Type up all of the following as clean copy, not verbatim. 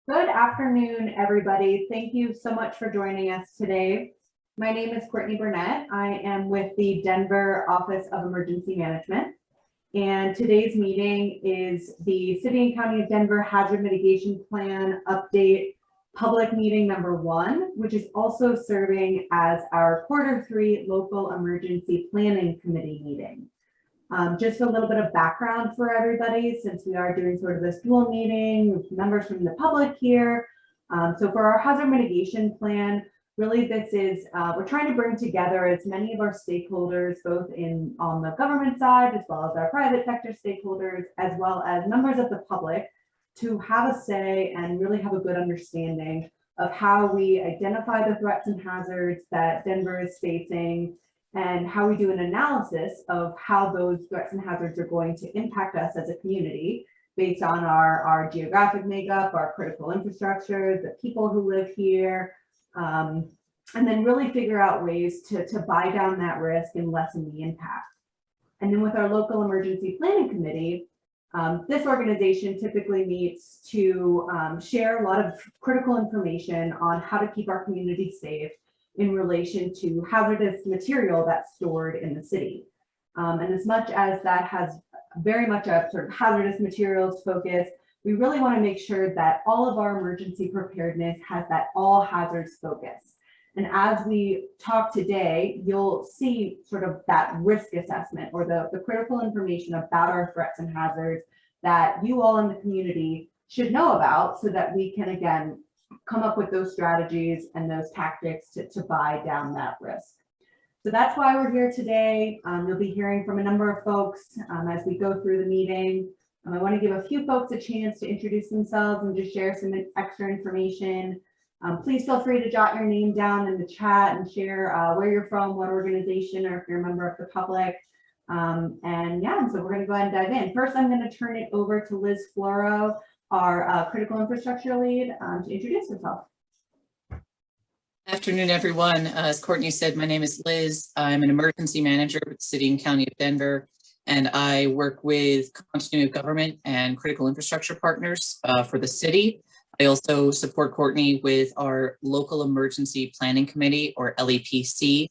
Good afternoon, everybody. Thank you so much for joining us today. My name is Courtney Burnett. I am with the Denver Office of Emergency Management. And today's meeting is the City and County of Denver Hazard Mitigation Plan Update Public Meeting number 1, which is also serving as our Q3 Local Emergency Planning Committee meeting. Just a little bit of background for everybody, since we are doing sort of this dual meeting with members from the public here. So for our hazard mitigation plan, really this is, we're trying to bring together as many of our stakeholders, both on the government side, as well as our private sector stakeholders, as well as members of the public, to have a say and really have a good understanding of how we identify the threats and hazards that Denver is facing, and how we do an analysis of how those threats and hazards are going to impact us as a community based on our geographic makeup, our critical infrastructure, the people who live here, and then really figure out ways to buy down that risk and lessen the impact. And then with our local emergency planning committee, this organization typically meets to share a lot of critical information on how to keep our community safe in relation to hazardous material that's stored in the city. And as much as that has very much a sort of hazardous materials focus, we really want to make sure that all of our emergency preparedness has that all hazards focus. And as we talk today, you'll see sort of that risk assessment or the critical information about our threats and hazards that you all in the community should know about, so that we can, again, come up with those strategies and those tactics to buy down that risk. So that's why we're here today. You'll be hearing from a number of folks as we go through the meeting. I want to give a few folks a chance to introduce themselves and just share some extra information. Please feel free to jot your name down in the chat and share where you're from, what organization, or if you're a member of the public. And yeah, so we're going to go ahead and dive in. First, I'm going to turn it over to Liz Floro, our critical infrastructure lead, to introduce herself. Afternoon, everyone. As Courtney said, my name is Liz. I'm an emergency manager with the City and County of Denver, and I work with continuity of government and critical infrastructure partners for the city. I also support Courtney with our local emergency planning committee, or LEPC.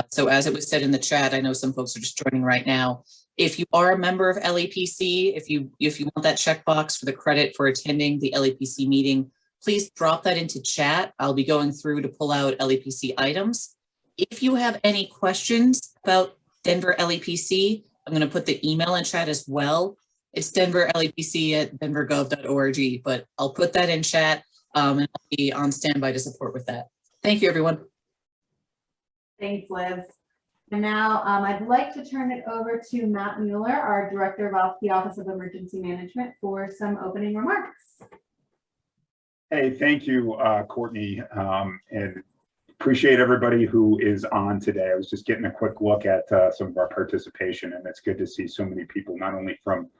So as it was said in the chat, I know some folks are just joining right now. If you are a member of LEPC, if you want that checkbox for the credit for attending the LEPC meeting, please drop that into chat. I'll be going through to pull out LEPC items. If you have any questions about Denver LEPC, I'm going to put the email in chat as well. It's denverlepc@denvergov.org, but I'll put that in chat and I'll be on standby to support with that. Thank you, everyone. Thanks, Liz. And now I'd like to turn it over to Matt Mueller, our Director of the Office of Emergency Management, for some opening remarks. Hey, thank you, Courtney, and appreciate everybody who is on today. I was just getting a quick look at some of our participation, and it's good to see so many people, not only from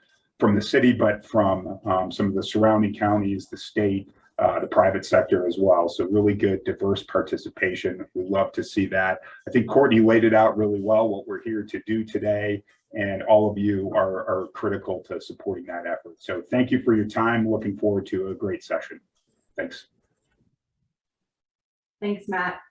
the city, but from some of the surrounding counties, the state, the private sector as well. So really good, diverse participation. We love to see that. I think Courtney laid it out really well, what we're here to do today, and all of you are critical to supporting that effort. So thank you for your time. Looking forward to a great session. Thanks. Thanks, Matt.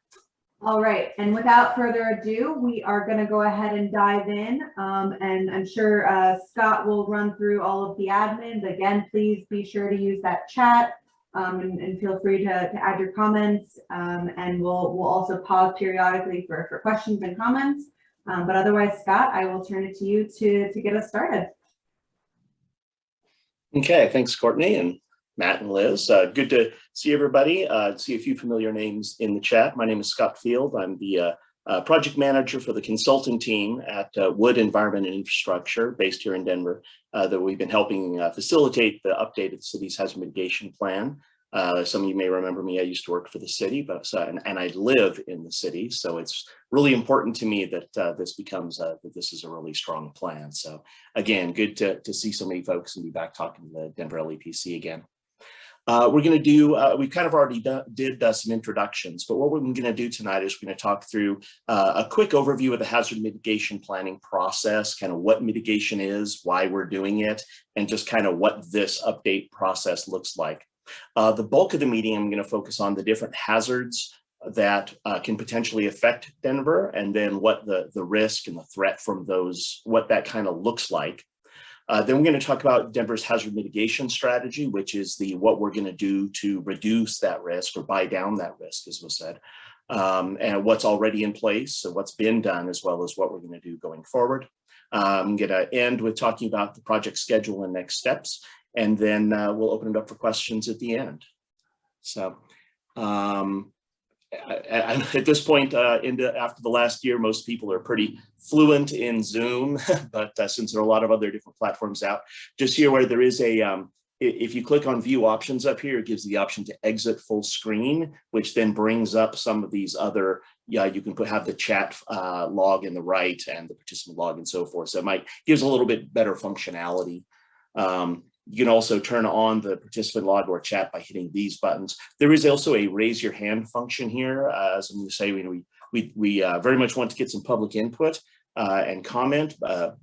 All right, and without further ado, we are going to go ahead and dive in, and I'm sure Scott will run through all of the admin. But again, please be sure to use that chat. And feel free to add your comments, and we'll also pause periodically for questions and comments. But otherwise, Scott, I will turn it to you to get us started. Okay, thanks, Courtney and Matt and Liz. Good to see everybody. See a few familiar names in the chat. My name is Scott Field. I'm the project manager for the consulting team at Wood Environment and Infrastructure, based here in Denver, that we've been helping facilitate the update of the city's hazard mitigation plan. Some of you may remember me. I used to work for the city, but and I live in the city, so it's really important to me that this becomes that this is a really strong plan. So again, good to see so many folks and be back talking to the Denver LEPC again. We're going to do, we kind of already did some introductions, but what we're going to do tonight is we're going to talk through a quick overview of the hazard mitigation planning process, kind of what mitigation is, why we're doing it, and just kind of what this update process looks like. The bulk of the meeting, I'm going to focus on the different hazards that can potentially affect Denver, and then what the risk and the threat from those, what that kind of looks like. Then we're going to talk about Denver's hazard mitigation strategy, which is what we're going to do to reduce that risk or buy down that risk, as was said, and what's already in place, so what's been done, as well as what we're going to do going forward. I'm going to end with talking about the project schedule and next steps, and then we'll open it up for questions at the end. So at this point, after the last year, most people are pretty fluent in Zoom, but since there are a lot of other different platforms out, just here where there is a, if you click on view options up here, it gives the option to exit full screen, which then brings up some of these other, you can have the chat log in the right and the participant log and so forth. So it gives a little bit better functionality. You can also turn on the participant log or chat by hitting these buttons. There is also a raise your hand function here. As I'm going to say, we very much want to get some public input and comment,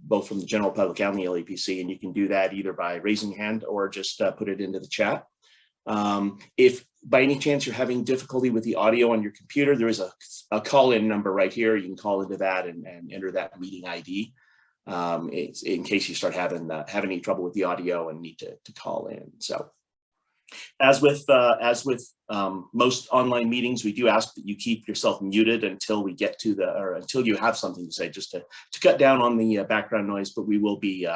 both from the general public and the LAPC, and you can do that either by raising hand or just put it into the chat. If by any chance you're having difficulty with the audio on your computer, there is a call-in number right here. You can call into that and enter that meeting ID. It's in case you start having any trouble with the audio and need to call in. So as with most online meetings, we do ask that you keep yourself muted until we get to until you have something to say, just to cut down on the background noise, but we will be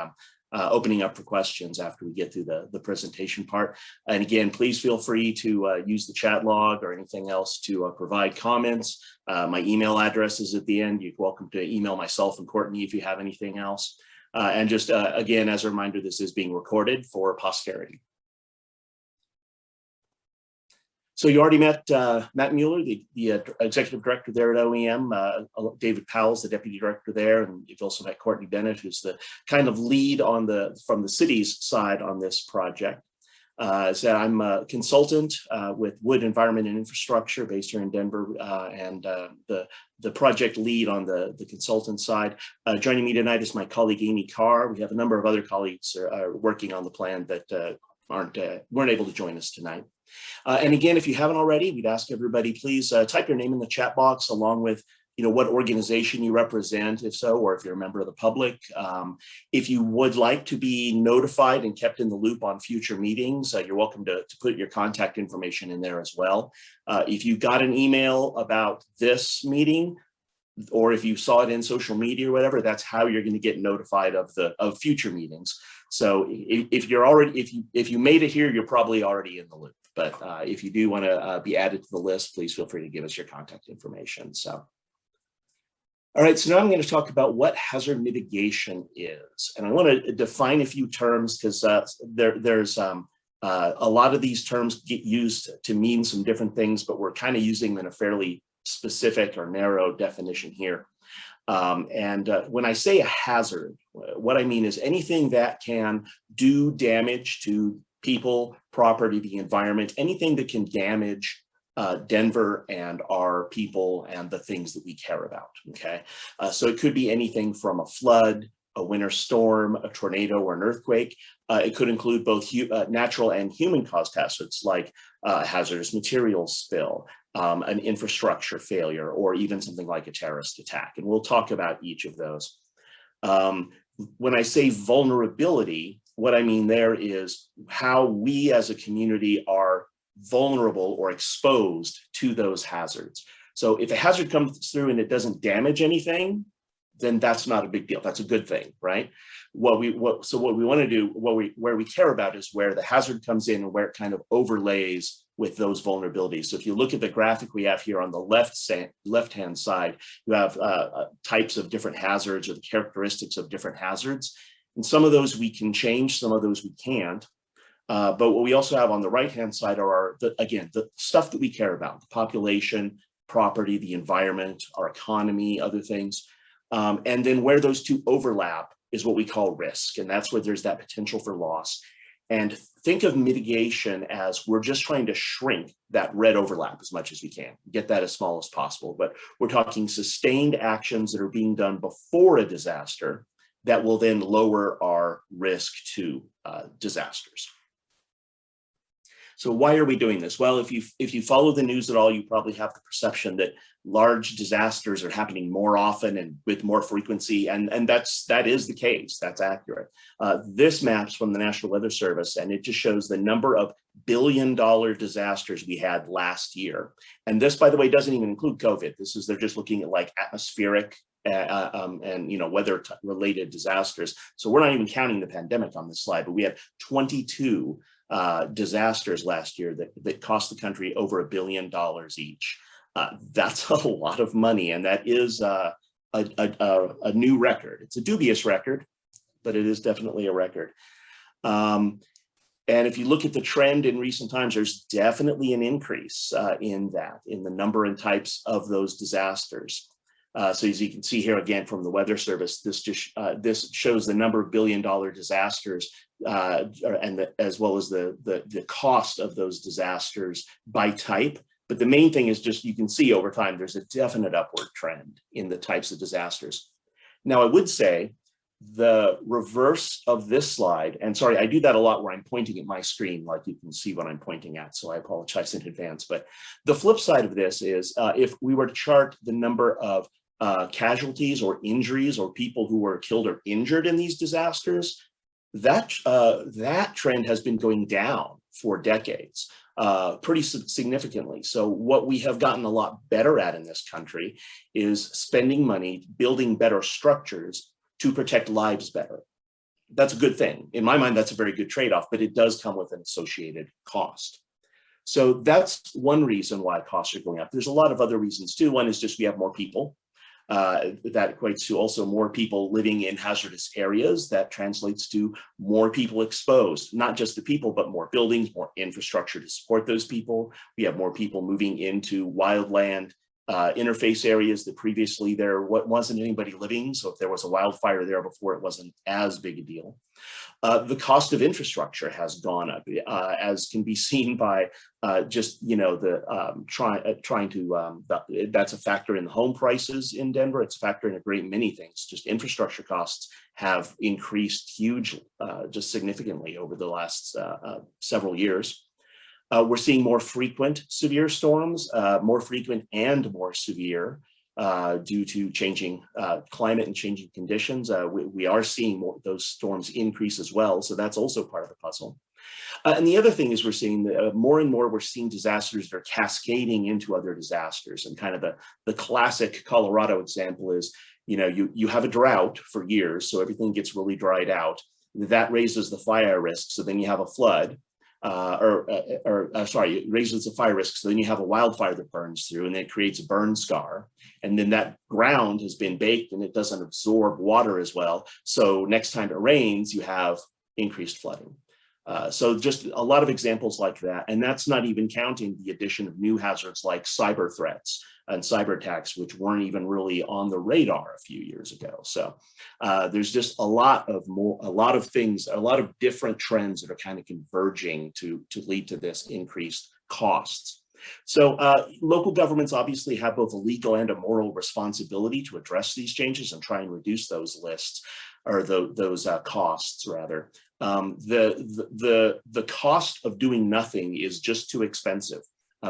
opening up for questions after we get through the presentation part. And again, please feel free to use the chat log or anything else to provide comments. My email address is at the end. You're welcome to email myself and Courtney if you have anything else. And just again, as a reminder, this is being recorded for posterity. So you already met Matt Mueller, the executive director there at OEM. David Powell's the deputy director there, and you've also met Courtney Bennett, who's the kind of lead from the city's side on this project. So I'm a consultant with Wood Environment and Infrastructure based here in Denver, and the project lead on the consultant side. Joining me tonight is my colleague Amy Carr. We have a number of other colleagues working on the plan that weren't able to join us tonight. And again, if you haven't already, we'd ask everybody, please type your name in the chat box along with, what organization you represent, if so, or if you're a member of the public. If you would like to be notified and kept in the loop on future meetings, you're welcome to put your contact information in there as well. If you got an email about this meeting, or if you saw it in social media or whatever, that's how you're going to get notified of future meetings. So if you made it here, you're probably already in the loop. But if you do want to be added to the list, please feel free to give us your contact information. So, all right, so now I'm going to talk about what hazard mitigation is. And I want to define a few terms because there's a lot of these terms get used to mean some different things, but we're kind of using them in a fairly specific or narrow definition here. When I say a hazard, what I mean is anything that can do damage to people, property, the environment, anything that can damage Denver and our people and the things that we care about, okay? So it could be anything from a flood, a winter storm, a tornado, or an earthquake. It could include both natural and human-caused hazards like hazardous materials spill, an infrastructure failure, or even something like a terrorist attack. And we'll talk about each of those. When I say vulnerability, what I mean there is how we as a community are vulnerable or exposed to those hazards. So if a hazard comes through and it doesn't damage anything, then that's not a big deal. That's a good thing, right? What we want to do, where we care about is where the hazard comes in and where it kind of overlays with those vulnerabilities. So if you look at the graphic we have here on the left-hand side, you have types of different hazards or the characteristics of different hazards. And some of those we can change, some of those we can't. But what we also have on the right-hand side are, the stuff that we care about, the population, property, the environment, our economy, other things. And then where those two overlap is what we call risk. And that's where there's that potential for loss. And think of mitigation as we're just trying to shrink that red overlap as much as we can, get that as small as possible. But we're talking sustained actions that are being done before a disaster that will then lower our risk to disasters. So why are we doing this? Well, if you follow the news at all, you probably have the perception that large disasters are happening more often and with more frequency, and that is the case. That's accurate. This map's from the National Weather Service, and it just shows the number of billion-dollar disasters we had last year. And this, by the way, doesn't even include COVID. They're just looking at like atmospheric and weather-related disasters. So we're not even counting the pandemic on this slide, but we had 22 disasters last year that cost the country over $1 billion each. That's a lot of money, and that is a new record. It's a dubious record, but it is definitely a record. And if you look at the trend in recent times, there's definitely an increase in the number and types of those disasters. So as you can see here again from the Weather Service, this shows the number of billion-dollar disasters as well as the cost of those disasters by type. But the main thing is just you can see over time there's a definite upward trend in the types of disasters. Now I would say the reverse of this slide, and sorry, I do that a lot where I'm pointing at my screen, like you can see what I'm pointing at, so I apologize in advance. But the flip side of this is if we were to chart the number of casualties or injuries or people who were killed or injured in these disasters, that trend has been going down for decades, pretty significantly. So what we have gotten a lot better at in this country is spending money, building better structures to protect lives better. That's a good thing. In my mind, that's a very good trade-off, but it does come with an associated cost. So that's one reason why costs are going up. There's a lot of other reasons too. One is just we have more people. That equates to also more people living in hazardous areas. That translates to more people exposed, not just the people, but more buildings, more infrastructure to support those people. We have more people moving into wildland interface areas that previously there wasn't anybody living. So if there was a wildfire there before, it wasn't as big a deal. The cost of infrastructure has gone up, as can be seen by that's a factor in the home prices in Denver. It's a factor in a great many things. Just infrastructure costs have increased hugely, just significantly over the last several years. We're seeing more frequent severe storms, more frequent and more severe due to changing climate and changing conditions. We are seeing those storms increase as well. So that's also part of the puzzle. And the other thing is we're seeing more and more, we're seeing disasters that are cascading into other disasters. And kind of the classic Colorado example is, you have a drought for years, so everything gets really dried out. That raises the fire risk. So then you have a flood. It raises the fire risk. So then you have a wildfire that burns through, and then it creates a burn scar. And then that ground has been baked and it doesn't absorb water as well. So next time it rains, you have increased flooding. So just a lot of examples like that. And that's not even counting the addition of new hazards like cyber threats and cyber attacks, which weren't even really on the radar a few years ago. So there's just a lot of things, a lot of different trends that are kind of converging to lead to this increased costs. So local governments obviously have both a legal and a moral responsibility to address these changes and try and reduce those lists, or those costs rather. The cost of doing nothing is just too expensive.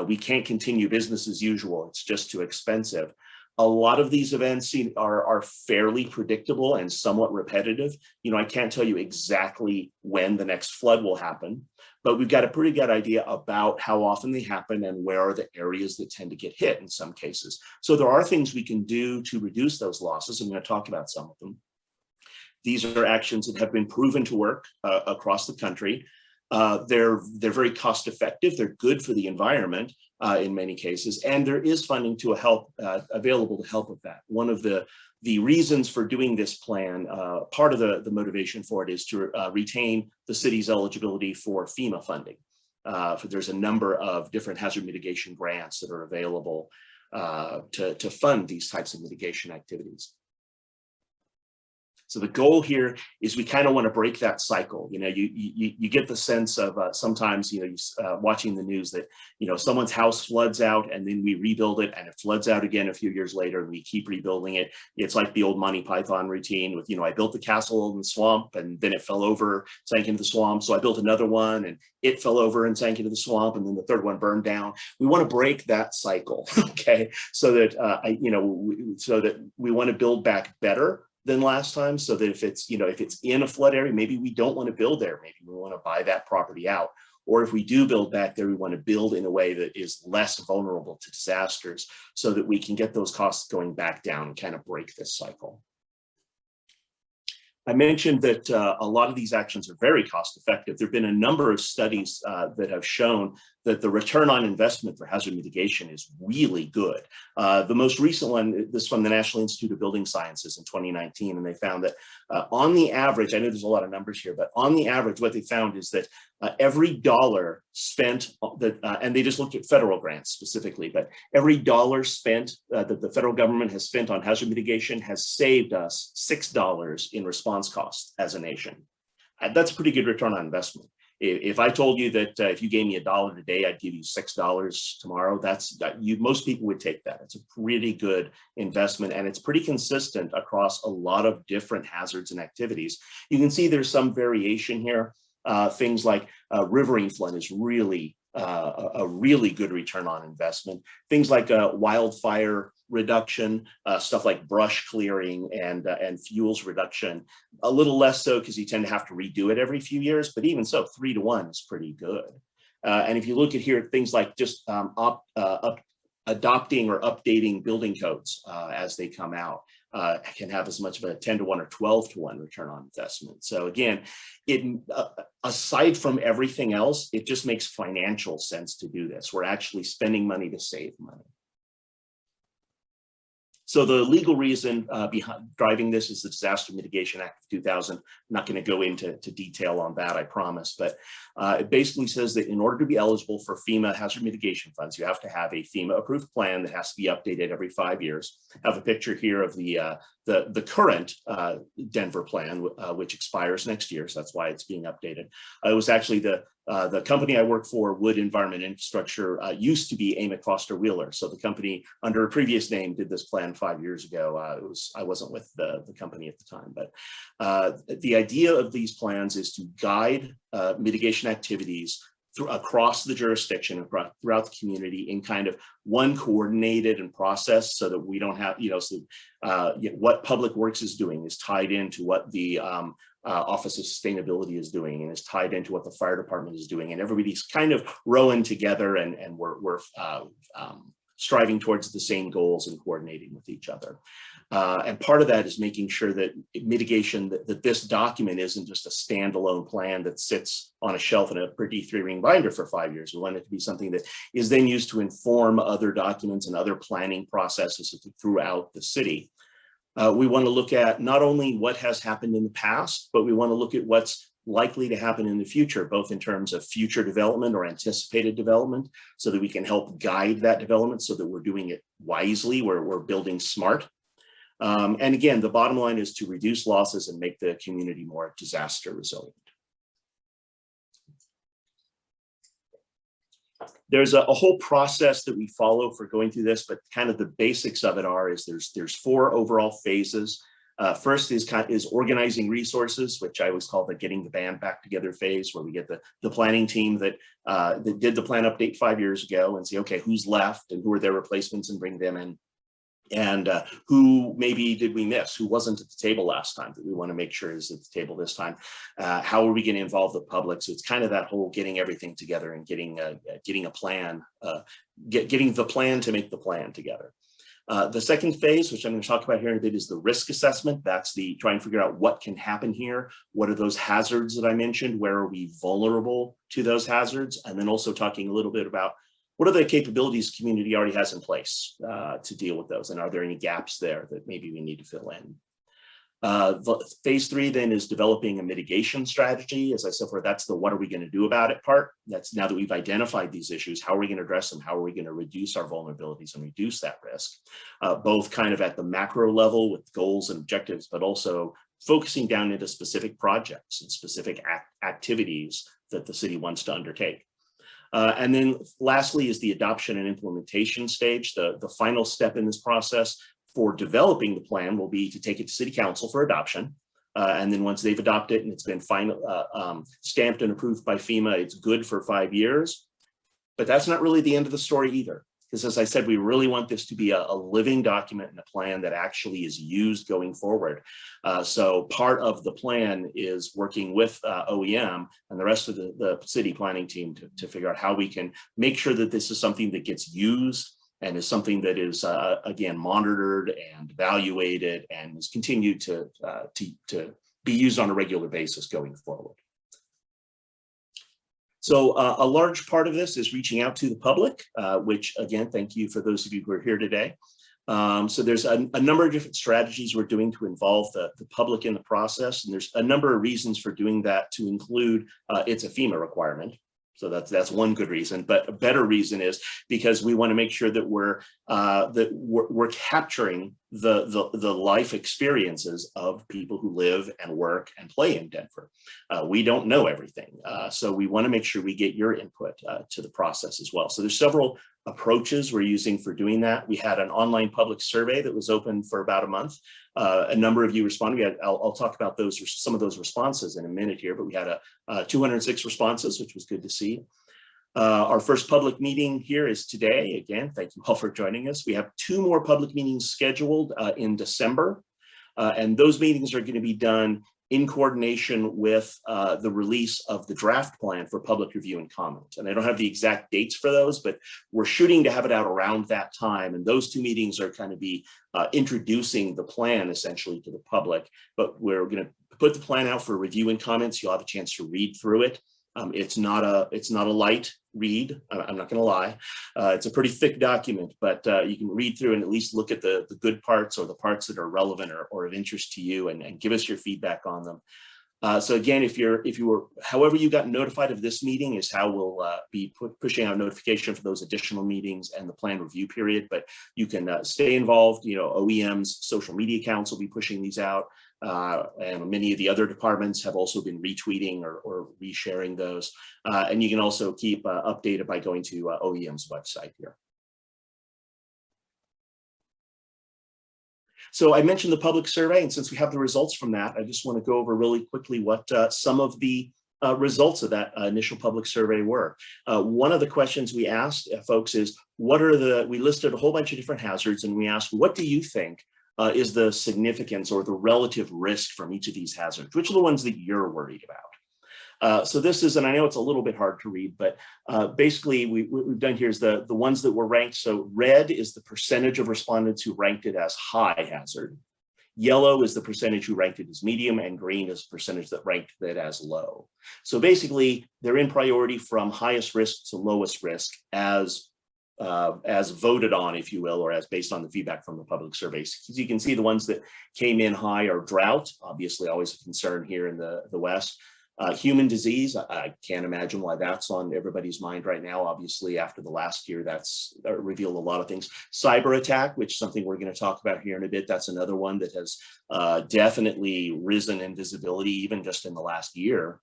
We can't continue business as usual. It's just too expensive. A lot of these events are fairly predictable and somewhat repetitive. I can't tell you exactly when the next flood will happen, but we've got a pretty good idea about how often they happen and where are the areas that tend to get hit in some cases. So there are things we can do to reduce those losses. I'm going to talk about some of them. These are actions that have been proven to work across the country. They're very cost effective. They're good for the environment in many cases, and there is funding to help available to help with that. One of the reasons for doing this plan, part of the motivation for it is to retain the city's eligibility for FEMA funding. There's a number of different hazard mitigation grants that are available to fund these types of mitigation activities. So the goal here is we kind of want to break that cycle. You know, you get the sense of sometimes, you know, watching the news that, you know, someone's house floods out and then we rebuild it and it floods out again a few years later and we keep rebuilding it. It's like the old Monty Python routine with, you know, I built the castle in the swamp and then it fell over, sank into the swamp. So I built another one and it fell over and sank into the swamp, and then the third one burned down. We want to break that cycle, okay? So that, you know, so that we want to build back better than last time, so that if it's, you know, if it's in a flood area, maybe we don't want to build there. Maybe we want to buy that property out. Or if we do build back there, we want to build in a way that is less vulnerable to disasters so that we can get those costs going back down and kind of break this cycle. I mentioned that a lot of these actions are very cost effective. There have been a number of studies that have shown that the return on investment for hazard mitigation is really good. The most recent one, this from the National Institute of Building Sciences in 2019, and they found that on the average, I know there's a lot of numbers here, but on the average, what they found is that every dollar spent, and they just looked at federal grants specifically, but every dollar spent that the federal government has spent on hazard mitigation has saved us $6 in response costs as a nation. That's a pretty good return on investment. If I told you that if you gave me $1 today, I'd give you $6 tomorrow, most people would take that. It's a pretty good investment, and it's pretty consistent across a lot of different hazards and activities. You can see there's some variation here. Things like riverine flood is really a really good return on investment. Things like wildfire reduction, stuff like brush clearing and fuels reduction, a little less so because you tend to have to redo it every few years, but even so, 3 to 1 is pretty good. And if you look at here, things like just adopting or updating building codes as they come out, can have as much of a 10 to 1 or 12 to 1 return on investment. So again, aside from everything else, it just makes financial sense to do this. We're actually spending money to save money. So the legal reason behind driving this is the Disaster Mitigation Act of 2000. I'm not going to go into detail on that, I promise, but it basically says that in order to be eligible for FEMA hazard mitigation funds, you have to have a FEMA approved plan that has to be updated every 5 years. I have a picture here of the current Denver plan, which expires next year, so that's why it's being updated. It was actually the company I work for, Wood Environment Infrastructure, used to be Amick Foster Wheeler. So the company under a previous name did this plan 5 years ago. I wasn't with the company at the time, but the idea of these plans is to guide mitigation activities across the jurisdiction, throughout the community in kind of one coordinated and process, so that we don't have, what Public Works is doing is tied into what the Office of Sustainability is doing, and is tied into what the fire department is doing, and everybody's kind of rowing together, and we're striving towards the same goals and coordinating with each other. And part of that is making sure that mitigation, that this document isn't just a standalone plan that sits on a shelf in a pretty 3-ring binder for 5 years. We want it to be something that is then used to inform other documents and other planning processes throughout the city. We want to look at not only what has happened in the past, but we want to look at what's likely to happen in the future, both in terms of future development or anticipated development, so that we can help guide that development so that we're doing it wisely, we're building smart. And again, the bottom line is to reduce losses and make the community more disaster resilient. There's a whole process that we follow for going through this, but kind of the basics of it is there's 4 overall phases. First is organizing resources, which I always call the getting the band back together phase, where we get the planning team that did the plan update 5 years ago and say, okay, who's left and who are their replacements, and bring them in. And who maybe did we miss? Who wasn't at the table last time that we want to make sure is at the table this time? How are we going to involve the public? So it's kind of that whole getting everything together and getting a plan, getting the plan to make the plan together. The second phase, which I'm going to talk about here in a bit, is the risk assessment. That's the trying to figure out what can happen here. What are those hazards that I mentioned? Where are we vulnerable to those hazards? And then also talking a little bit about what are the capabilities the community already has in place to deal with those? And are there any gaps there that maybe we need to fill in? Phase 3 then is developing a mitigation strategy. As I said before, that's the what are we going to do about it part. That's now that we've identified these issues, how are we going to address them? How are we going to reduce our vulnerabilities and reduce that risk? Both kind of at the macro level with goals and objectives, but also focusing down into specific projects and specific activities that the city wants to undertake. And then lastly is the adoption and implementation stage. The final step in this process for developing the plan will be to take it to City Council for adoption. And then once they've adopted it and it's been stamped and approved by FEMA, it's good for 5 years. But that's not really the end of the story either. Because as I said, we really want this to be a living document and a plan that actually is used going forward. So part of the plan is working with OEM and the rest of the city planning team to figure out how we can make sure that this is something that gets used and is something that is, again, monitored and evaluated and is continued to be used on a regular basis going forward. So a large part of this is reaching out to the public, which again, thank you for those of you who are here today. So there's a number of different strategies we're doing to involve the public in the process. And there's a number of reasons for doing that to include it's a FEMA requirement. So that's one good reason, but a better reason is because we want to make sure that we're capturing the life experiences of people who live and work and play in Denver. We don't know everything, so we want to make sure we get your input to the process as well. So there's several approaches we're using for doing that. We had an online public survey that was open for about a month. A number of you responded. I'll talk about some of those responses in a minute here, but we had 206 responses, which was good to see. Our first public meeting here is today. Again, thank you all for joining us. We have 2 more public meetings scheduled in December, and those meetings are going to be done in coordination with the release of the draft plan for public review and comment. And I don't have the exact dates for those, but we're shooting to have it out around that time. And those 2 meetings are kind of be introducing the plan essentially to the public, but we're going to put the plan out for review and comments. You'll have a chance to read through it. It's not a light read. I'm not going to lie. It's a pretty thick document, but you can read through and at least look at the good parts or the parts that are relevant or of interest to you and give us your feedback on them. So again, however you got notified of this meeting is how we'll be pushing out notification for those additional meetings and the plan review period, but you can stay involved. You know, OEM's social media accounts will be pushing these out. And many of the other departments have also been retweeting or resharing those. And you can also keep updated by going to OEM's website here. So I mentioned the public survey, and since we have the results from that, I just want to go over really quickly what some of the results of that initial public survey were. One of the questions we asked folks is, we listed a whole bunch of different hazards, and we asked, what do you think is the significance or the relative risk from each of these hazards? Which are the ones that you're worried about? So this is, and I know it's a little bit hard to read, but basically what we've done here is the ones that were ranked. So red is the percentage of respondents who ranked it as high hazard. Yellow is the percentage who ranked it as medium, and green is the percentage that ranked it as low. So basically they're in priority from highest risk to lowest risk as voted on, if you will, or as based on the feedback from the public surveys. So you can see the ones that came in high are drought, obviously always a concern here in the West. Human disease, I can't imagine why that's on everybody's mind right now. Obviously, after the last year, that's revealed a lot of things. Cyber attack, which is something we're going to talk about here in a bit. That's another one that has definitely risen in visibility, even just in the last year.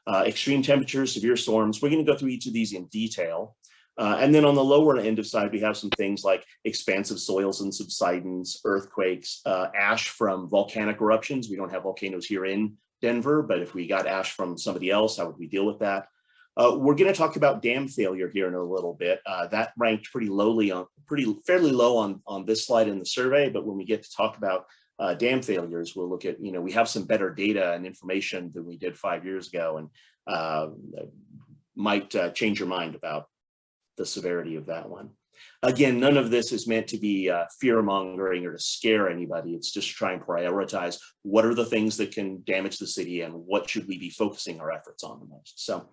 Extreme temperatures, severe storms. We're going to go through each of these in detail. And then on the lower end of side, we have some things like expansive soils and subsidence, earthquakes, ash from volcanic eruptions. We don't have volcanoes here in Denver, but if we got ash from somebody else, how would we deal with that? We're going to talk about dam failure here in a little bit. That ranked fairly low on this slide in the survey, but when we get to talk about dam failures, we'll look at, we have some better data and information than we did 5 years ago, and might change your mind about the severity of that one. Again, none of this is meant to be fear mongering or to scare anybody. It's just to try and prioritize what are the things that can damage the city and what should we be focusing our efforts on the most. So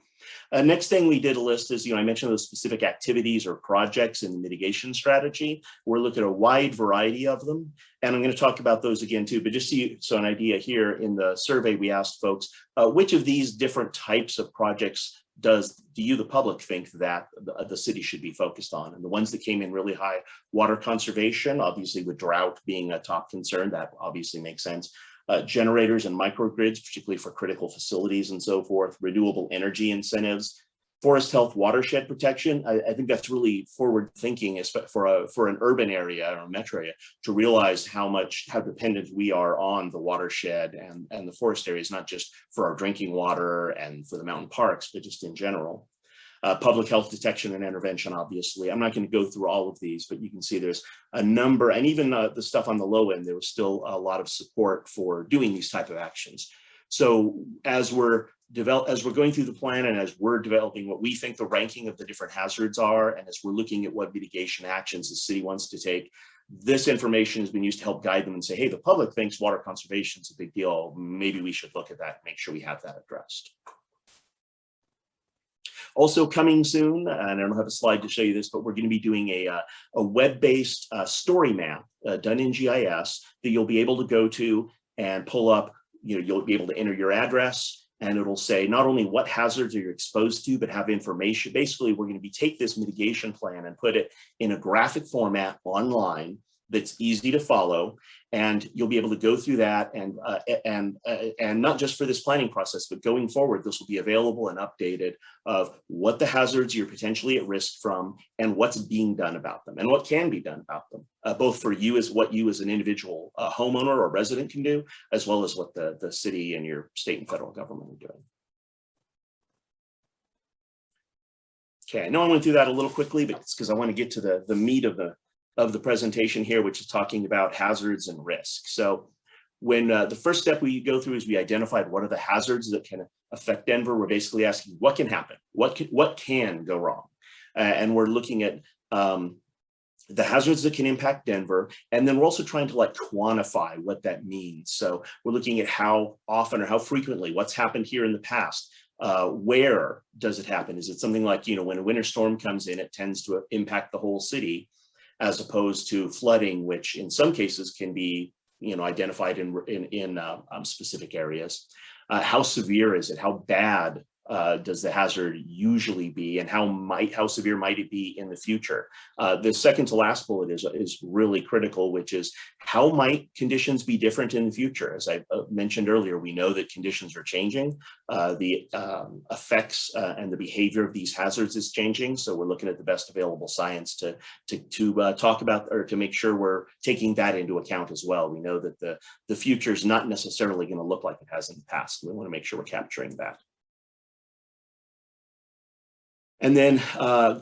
next thing we did a list is, I mentioned those specific activities or projects in the mitigation strategy. We're looking at a wide variety of them. And I'm going to talk about those again too, but just so an idea here in the survey, we asked folks, which of these different types of projects do you, the public, think that the city should be focused on? And the ones that came in really high: water conservation, obviously with drought being a top concern, that obviously makes sense. Generators and microgrids, particularly for critical facilities and so forth, renewable energy incentives, forest health, watershed protection. I think that's really forward thinking for an urban area or a metro area to realize how dependent we are on the watershed and the forest areas, not just for our drinking water and for the mountain parks, but just in general. Public health detection and intervention, obviously. I'm not going to go through all of these, but you can see there's a number, and even the stuff on the low end, there was still a lot of support for doing these type of actions. So as we're going through the plan and as we're developing what we think the ranking of the different hazards are, and as we're looking at what mitigation actions the city wants to take, this information has been used to help guide them and say, hey, the public thinks water conservation is a big deal. Maybe we should look at that, make sure we have that addressed. Also coming soon, and I don't have a slide to show you this, but we're going to be doing a web-based story map done in GIS that you'll be able to go to and pull up. You'll be able to enter your address, and it'll say not only what hazards are you exposed to, but have information. Basically, we're going to take this mitigation plan and put it in a graphic format online that's easy to follow, and you'll be able to go through that and not just for this planning process, but going forward, this will be available and updated of what the hazards you're potentially at risk from and what's being done about them and what can be done about them, both for you as what you as an individual homeowner or resident can do, as well as what the city and your state and federal government are doing. Okay, I know I went through that a little quickly, but it's because I want to get to the meat of the presentation here, which is talking about hazards and risk. So when the first step we go through is we identified what are the hazards that can affect Denver. We're basically asking what can happen, what can go wrong. And we're looking at the hazards that can impact Denver. And then we're also trying to quantify what that means. So we're looking at how often or how frequently, what's happened here in the past. Where does it happen? Is it something like, when a winter storm comes in, it tends to impact the whole city, as opposed to flooding, which in some cases can be, identified in specific areas. How severe is it? How bad does the hazard usually be, and how severe might it be in the future? The second to last bullet is really critical, which is how might conditions be different in the future? As I mentioned earlier, we know that conditions are changing. The effects and the behavior of these hazards is changing. So we're looking at the best available science to talk about, or to make sure we're taking that into account as well. We know that the future is not necessarily going to look like it has in the past. We want to make sure we're capturing that. And then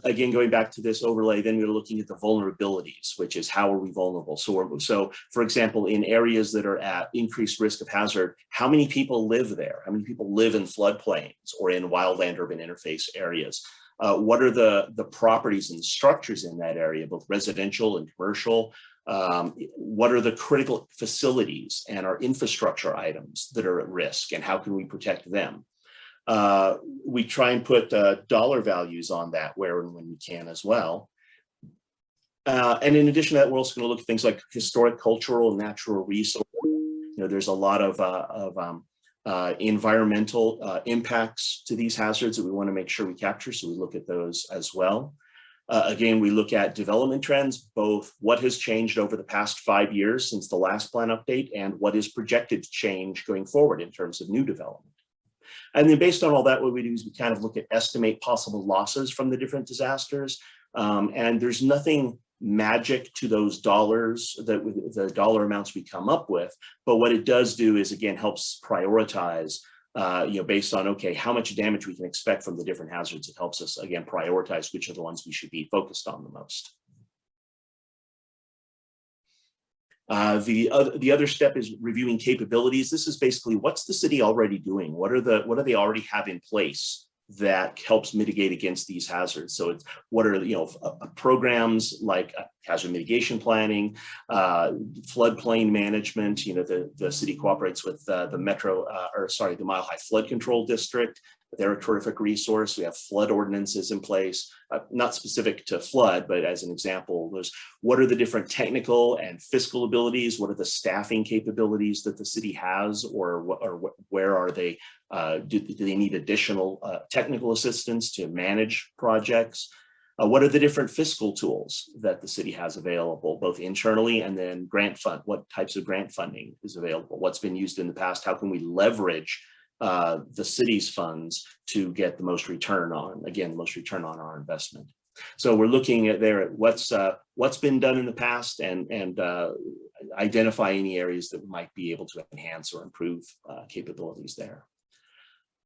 again, going back to this overlay, then we're looking at the vulnerabilities, which is how are we vulnerable? So for example, in areas that are at increased risk of hazard, how many people live there? How many people live in floodplains or in wildland urban interface areas? What are the properties and structures in that area, both residential and commercial? What are the critical facilities and our infrastructure items that are at risk, and how can we protect them? We try and put dollar values on that where and when we can as well. And in addition to that, we're also going to look at things like historic, cultural, and natural resources. There's a lot of environmental impacts to these hazards that we want to make sure we capture, so we look at those as well. Again, we look at development trends, both what has changed over the past 5 years since the last plan update and what is projected to change going forward in terms of new development. And then based on all that, what we do is we kind of look at estimate possible losses from the different disasters. And there's nothing magic to those dollars, the dollar amounts we come up with. But what it does do is, again, helps prioritize, based on, okay, how much damage we can expect from the different hazards. It helps us, again, prioritize which are the ones we should be focused on the most. The other step is reviewing capabilities. This is basically what's the city already doing? What do they already have in place that helps mitigate against these hazards. So it's what are, programs like hazard mitigation planning, floodplain management. The city cooperates with the Mile High Flood Control District. They're a terrific resource. We have flood ordinances in place, not specific to flood, but as an example, what are the different technical and fiscal abilities? What are the staffing capabilities that the city has, or where are they? Do they need additional technical assistance to manage projects? What are the different fiscal tools that the city has available, both internally and then grant fund? What types of grant funding is available? What's been used in the past? How can we leverage the city's funds to get the most return on, our investment? So we're looking at what's been done in the past and identify any areas that might be able to enhance or improve capabilities there.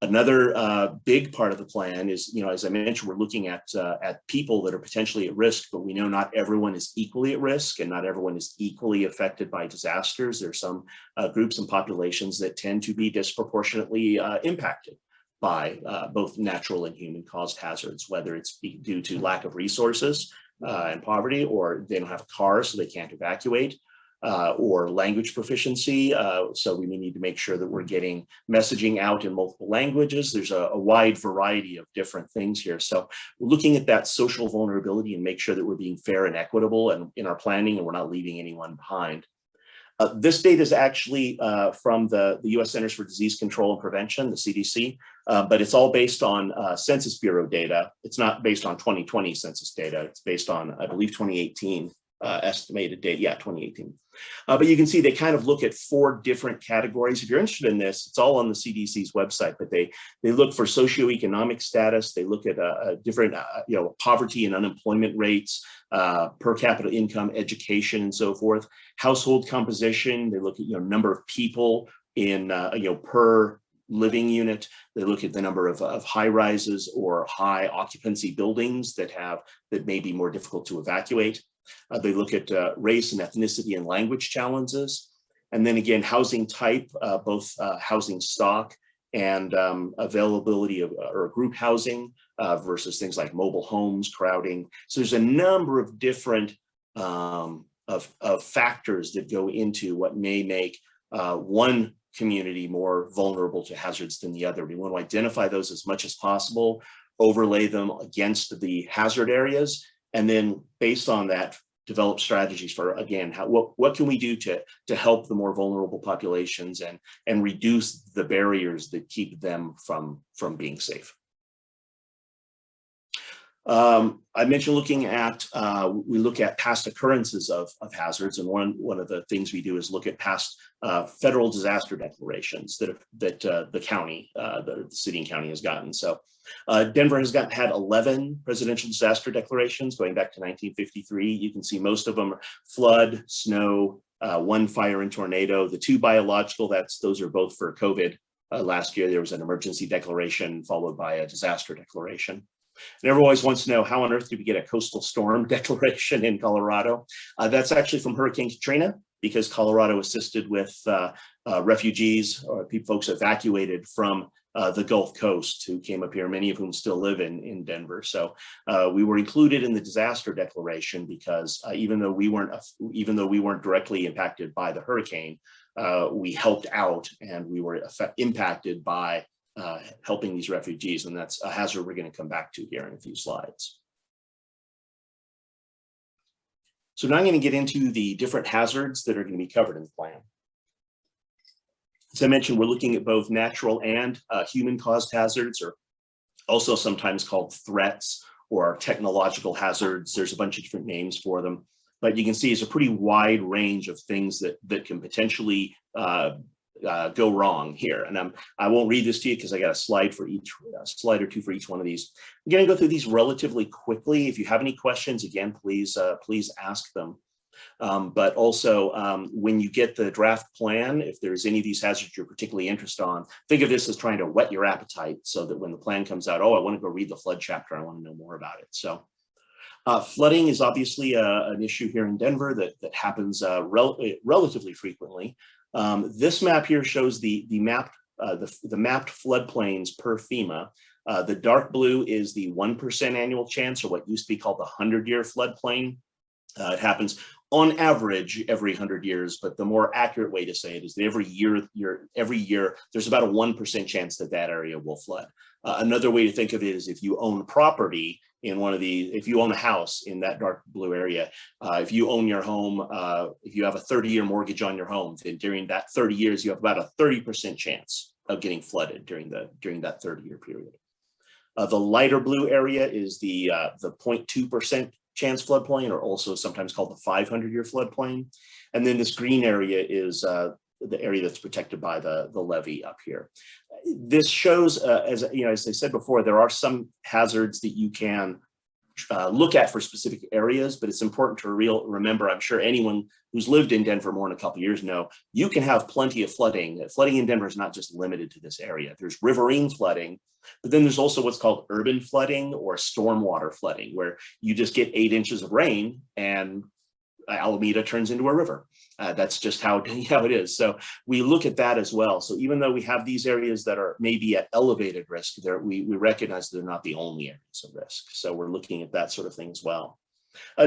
Another big part of the plan is, as I mentioned, we're looking at people that are potentially at risk, but we know not everyone is equally at risk and not everyone is equally affected by disasters. There are some groups and populations that tend to be disproportionately impacted by both natural and human caused hazards, whether it's due to lack of resources and poverty, or they don't have a car so they can't evacuate, or language proficiency. So we need to make sure that we're getting messaging out in multiple languages. There's a wide variety of different things here. So we're looking at that social vulnerability and make sure that we're being fair and equitable and in our planning, and we're not leaving anyone behind. This data is actually from the U.S. Centers for Disease Control and Prevention, the CDC, but it's all based on Census Bureau data. It's not based on 2020 census data. It's based on, I believe, 2018 estimated date. Yeah, 2018. But you can see they kind of look at 4 different categories. If you're interested in this, it's all on the CDC's website, but they look for socioeconomic status. They look at different, poverty and unemployment rates, per capita income, education, and so forth. Household composition. They look at, number of people in, per living unit. They look at the number of high rises or high occupancy buildings that may be more difficult to evacuate. They look at race and ethnicity and language challenges. And then again, housing type, both housing stock and availability of or group housing versus things like mobile homes, crowding. So there's a number of different of factors that go into what may make one community more vulnerable to hazards than the other. We want to identify those as much as possible, overlay them against the hazard areas, and then based on that, develop strategies for, again, what can we do to help the more vulnerable populations and reduce the barriers that keep them from being safe. I mentioned looking at, we look at past occurrences of hazards, and one of the things we do is look at past federal disaster declarations that the county, the city and county has gotten. So Denver has had 11 presidential disaster declarations going back to 1953. You can see most of them are flood, snow, 1 fire and tornado. The 2 biological, those are both for COVID. Last year there was an emergency declaration followed by a disaster declaration. And everyone always wants to know, how on earth did we get a coastal storm declaration in Colorado? That's actually from Hurricane Katrina, because Colorado assisted with refugees or folks evacuated from the Gulf Coast who came up here, many of whom still live in Denver. So we were included in the disaster declaration because even though we weren't directly impacted by the hurricane, we helped out and we were impacted by helping these refugees, and that's a hazard we're going to come back to here in a few slides. So now I'm going to get into the different hazards that are going to be covered in the plan. As I mentioned, we're looking at both natural and human-caused hazards, or also sometimes called threats or technological hazards. There's a bunch of different names for them, but you can see it's a pretty wide range of things that can potentially go wrong here. And I won't read this to you because I got a slide for each, slide or two for each one of these. I'm going to go through these relatively quickly. If you have any questions, again, please ask them. But also when you get the draft plan, if there's any of these hazards you're particularly interested on, think of this as trying to whet your appetite so that when the plan comes out, oh, I want to go read the flood chapter, I want to know more about it. So flooding is obviously an issue here in Denver that happens relatively frequently. This map here shows the mapped floodplains per FEMA. The dark blue is the 1% annual chance, or what used to be called the 100-year floodplain. It happens on average every 100 years, but the more accurate way to say it is that every year there's about a 1% chance that that area will flood. Another way to think of it is if you own property in one of the, if you own a house in that dark blue area, if you own your home, if you have a 30-year mortgage on your home, then during that 30 years, you have about a 30% chance of getting flooded during that 30-year period. The lighter blue area is the 0.2% chance floodplain, or also sometimes called the 500-year floodplain. And then this green area is the area that's protected by the levee up here. This shows, as I said before, there are some hazards that you can look at for specific areas, but it's important to remember, I'm sure anyone who's lived in Denver more than a couple of years know, you can have plenty of flooding. Flooding in Denver is not just limited to this area. There's riverine flooding, but then there's also what's called urban flooding or stormwater flooding, where you just get 8 inches of rain and Alameda turns into a river. That's just how it is. So we look at that as well. So even though we have these areas that are maybe at elevated risk, we recognize they're not the only areas of risk. So we're looking at that sort of thing as well.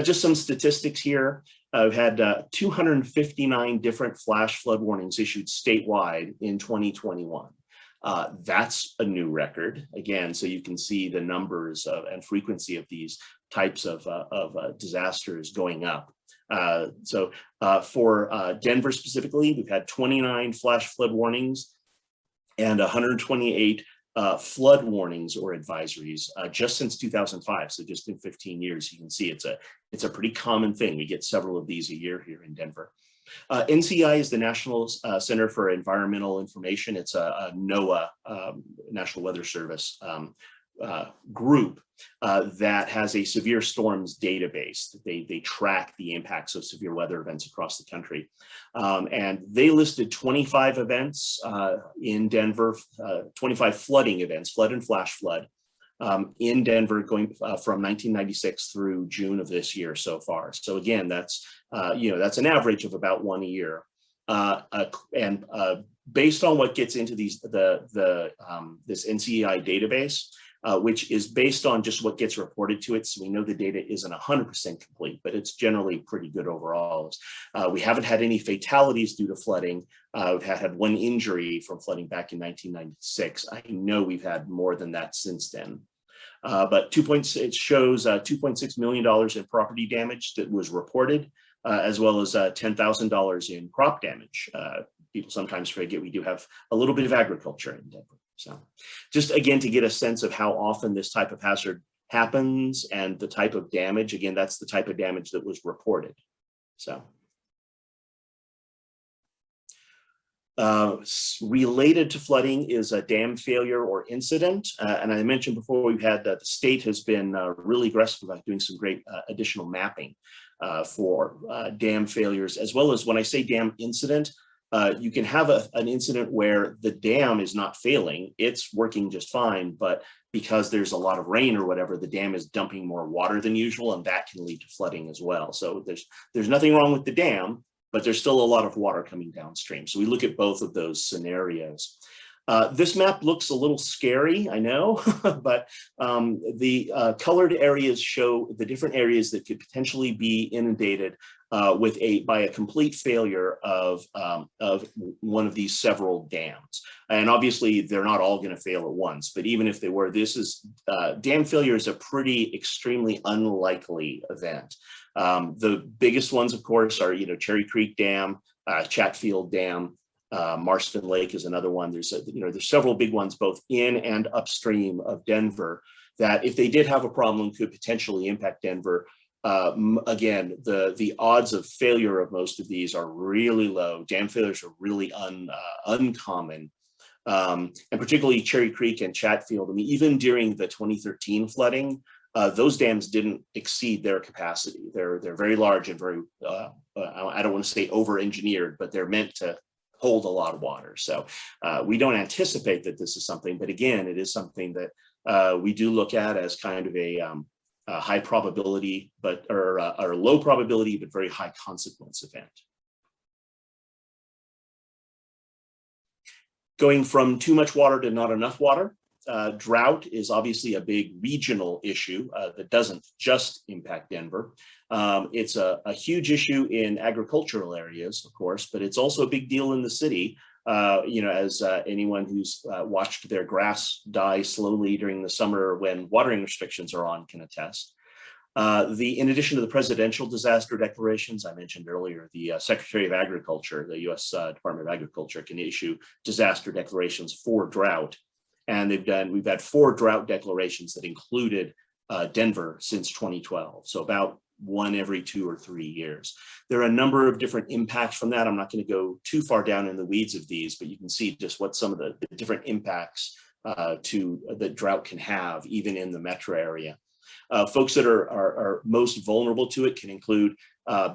Just some statistics here. We've had 259 different flash flood warnings issued statewide in 2021. That's a new record, again, so you can see the numbers and frequency of these types of disasters going up. For Denver specifically, we've had 29 flash flood warnings and 128 flood warnings or advisories just since 2005. So just in 15 years, you can see it's a pretty common thing. We get several of these a year here in Denver. NCI is the National Center for Environmental Information. It's a NOAA, National Weather Service group that has a severe storms database. They track the impacts of severe weather events across the country. And they listed 25 events in Denver, 25 flooding events, flood and flash flood, in Denver going from 1996 through June of this year so far. So again, that's that's an average of about 1 a year. And based on what gets into these this NCEI database, which is based on just what gets reported to it. So we know the data isn't 100% complete, but it's generally pretty good overall. We haven't had any fatalities due to flooding. We've had 1 injury from flooding back in 1996. I know we've had more than that since then. But it shows $2.6 million in property damage that was reported, as well as $10,000 in crop damage. People sometimes forget we do have a little bit of agriculture in Denver. So just again, to get a sense of how often this type of hazard happens and the type of damage, again, that's the type of damage that was reported. So related to flooding is a dam failure or incident. And I mentioned before, we've had the state has been really aggressive about doing some great additional mapping for dam failures, as well as when I say dam incident, you can have an incident where the dam is not failing, it's working just fine, but because there's a lot of rain or whatever, the dam is dumping more water than usual, and that can lead to flooding as well. So there's nothing wrong with the dam, but there's still a lot of water coming downstream. So we look at both of those scenarios. This map looks a little scary, I know, but the colored areas show the different areas that could potentially be inundated by a complete failure of one of these several dams. And obviously they're not all going to fail at once, but even if they were, dam failure is a pretty extremely unlikely event. The biggest ones, of course, are Cherry Creek Dam, Chatfield Dam, Marston Lake is another one. There's several big ones both in and upstream of Denver that, if they did have a problem, could potentially impact Denver. Again, the odds of failure of most of these are really low. Dam failures are really uncommon, and particularly Cherry Creek and Chatfield. I mean, even during the 2013 flooding, those dams didn't exceed their capacity. They're very large and very I don't want to say over-engineered, but they're meant to hold a lot of water. So we don't anticipate that this is something, but again, it is something that we do look at as kind of a high probability, or a low probability, but very high consequence event. Going from too much water to not enough water. Drought is obviously a big regional issue that doesn't just impact Denver. It's a huge issue in agricultural areas, of course, but it's also a big deal in the city. As anyone who's watched their grass die slowly during the summer when watering restrictions are on can attest. In addition to the presidential disaster declarations I mentioned earlier, the Secretary of Agriculture, the U.S. Department of Agriculture, can issue disaster declarations for drought. And we've had 4 drought declarations that included Denver since 2012. So about one every 2 or 3 years. There are a number of different impacts from that. I'm not going to go too far down in the weeds of these, but you can see just what some of the different impacts that drought can have, even in the metro area. Folks that are most vulnerable to it can include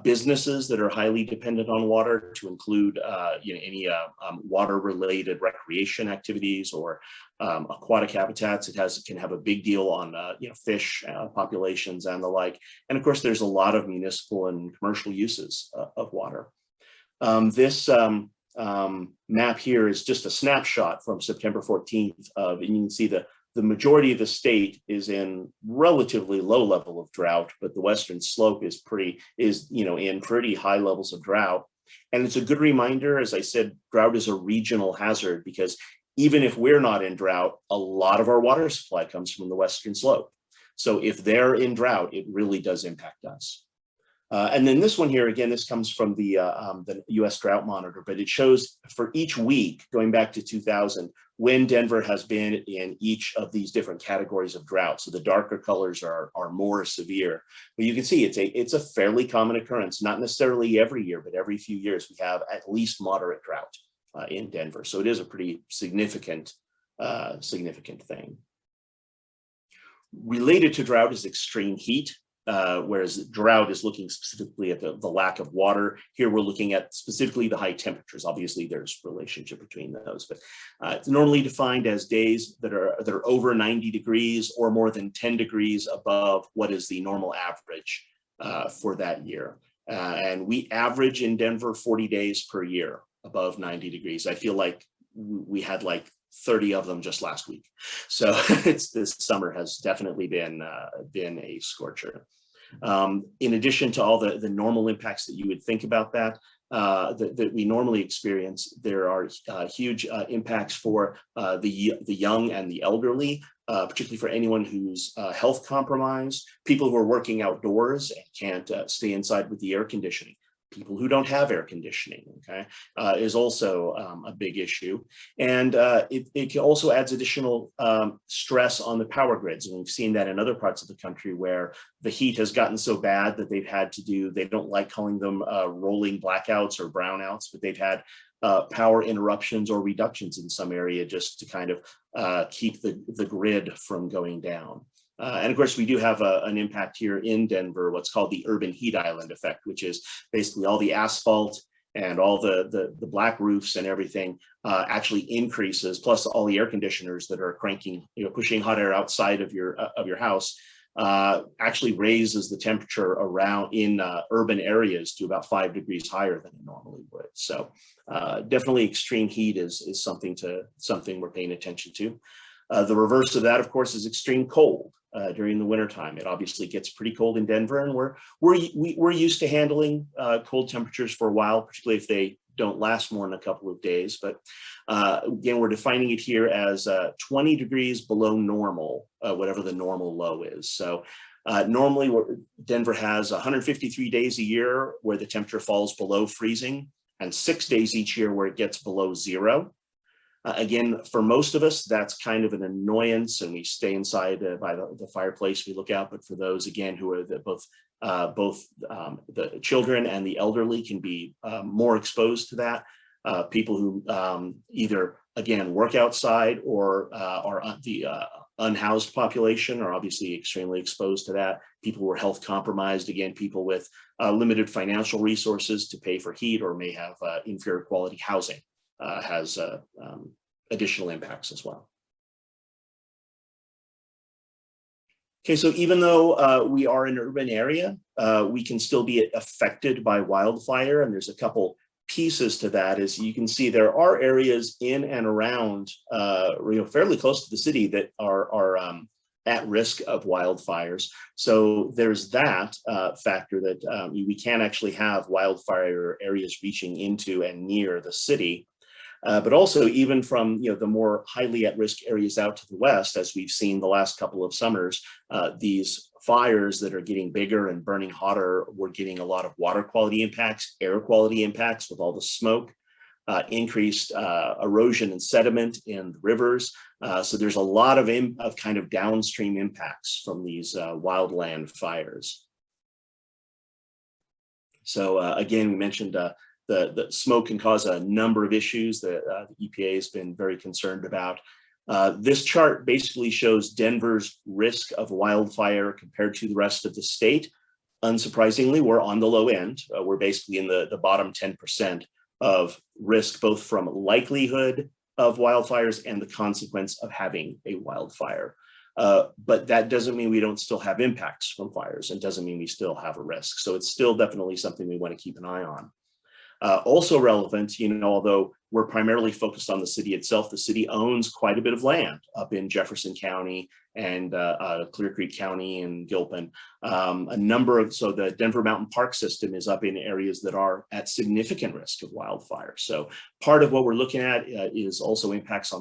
businesses that are highly dependent on water, to include any water-related recreation activities or aquatic habitats. It can have a big deal on fish populations and the like. And of course, there's a lot of municipal and commercial uses of water. This map here is just a snapshot from September 14th and you can see the majority of the state is in relatively low level of drought, but the western slope is in pretty high levels of drought. And it's a good reminder, as I said, drought is a regional hazard, because even if we're not in drought, a lot of our water supply comes from the western slope. So if they're in drought, it really does impact us. And then this one here, again, this comes from the US Drought Monitor, but it shows for each week going back to 2000 when Denver has been in each of these different categories of drought. So the darker colors are more severe, but you can see it's a fairly common occurrence, not necessarily every year, but every few years we have at least moderate drought in Denver. So it is a pretty significant thing. Related to drought is extreme heat. Whereas drought is looking specifically at the lack of water. Here we're looking at specifically the high temperatures. Obviously there's a relationship between those, but it's normally defined as days that are over 90 degrees or more than 10 degrees above what is the normal average for that year. And we average in Denver 40 days per year above 90 degrees. I feel like we had like 30 of them just last week. So this summer has definitely been a scorcher. In addition to all the normal impacts that you would think about that we normally experience, there are huge impacts for the young and the elderly, particularly for anyone who's health compromised, people who are working outdoors and can't stay inside with the air conditioning. People who don't have air conditioning, okay, is also a big issue. And it also adds additional stress on the power grids. And we've seen that in other parts of the country where the heat has gotten so bad that they've had to they don't like calling them rolling blackouts or brownouts, but they've had power interruptions or reductions in some area just to kind of keep the grid from going down. And of course, we do have an impact here in Denver, what's called the urban heat island effect, which is basically all the asphalt and all the black roofs and everything actually increases, plus all the air conditioners that are cranking, pushing hot air outside of your house, actually raises the temperature around in urban areas to about 5 degrees higher than it normally would. So definitely extreme heat is something we're paying attention to. The reverse of that, of course, is extreme cold during the wintertime. It obviously gets pretty cold in Denver, and we're used to handling cold temperatures for a while, particularly if they don't last more than a couple of days. But again, we're defining it here as 20 degrees below normal, whatever the normal low is. So normally Denver has 153 days a year where the temperature falls below freezing, and 6 days each year where it gets below zero. Again, for most of us, that's kind of an annoyance, and we stay inside by the fireplace, we look out. But for those, again, who are both the children and the elderly can be more exposed to that. People who either, again, work outside or are the unhoused population are obviously extremely exposed to that. People who are health compromised, again, people with limited financial resources to pay for heat or may have inferior quality housing. Has additional impacts as well. Okay, so even though we are in an urban area, we can still be affected by wildfire, and there's a couple pieces to that is you can see there are areas in and around, fairly close to the city that are at risk of wildfires. So there's that factor that we can actually have wildfire areas reaching into and near the city. But also even from the more highly at-risk areas out to the west, as we've seen the last couple of summers, these fires that are getting bigger and burning hotter, we're getting a lot of water quality impacts, air quality impacts with all the smoke, increased erosion and sediment in the rivers. So there's a lot of kind of downstream impacts from these wildland fires. So again, we mentioned the smoke can cause a number of issues that the EPA has been very concerned about. This chart basically shows Denver's risk of wildfire compared to the rest of the state. Unsurprisingly, we're on the low end. We're basically in the bottom 10% of risk, both from likelihood of wildfires and the consequence of having a wildfire. But that doesn't mean we don't still have impacts from fires, and doesn't mean we still have a risk. So it's still definitely something we want to keep an eye on. Also relevant, although we're primarily focused on the city itself, the city owns quite a bit of land up in Jefferson County and Clear Creek County and Gilpin. So the Denver Mountain Park system is up in areas that are at significant risk of wildfire. So part of what we're looking at is also impacts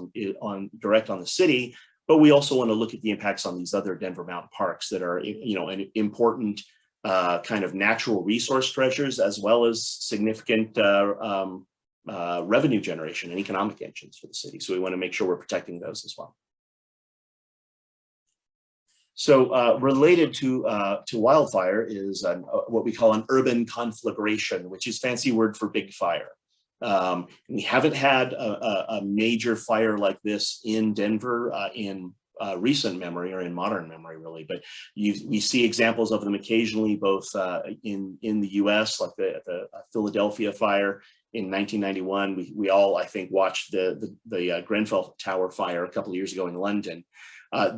direct on the city, but we also want to look at the impacts on these other Denver Mountain Parks that are, an important kind of natural resource treasures, as well as significant revenue generation and economic engines for the city. So we want to make sure we're protecting those as well. So related to wildfire is what we call an urban conflagration, which is fancy word for big fire. We haven't had a major fire like this in Denver in recent memory, or in modern memory, really, but we see examples of them occasionally, both in the U.S., like the Philadelphia fire in 1991. We all, I think, watched the Grenfell Tower fire a couple of years ago in London.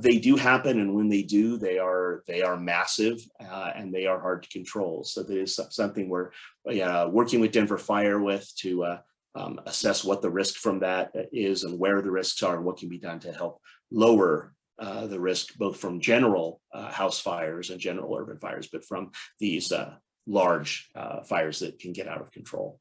They do happen, and when they do, they are massive and they are hard to control. So there is something we're working with Denver Fire with to assess what the risk from that is and where the risks are and what can be done to help lower the risk, both from general house fires and general urban fires, but from these large fires that can get out of control.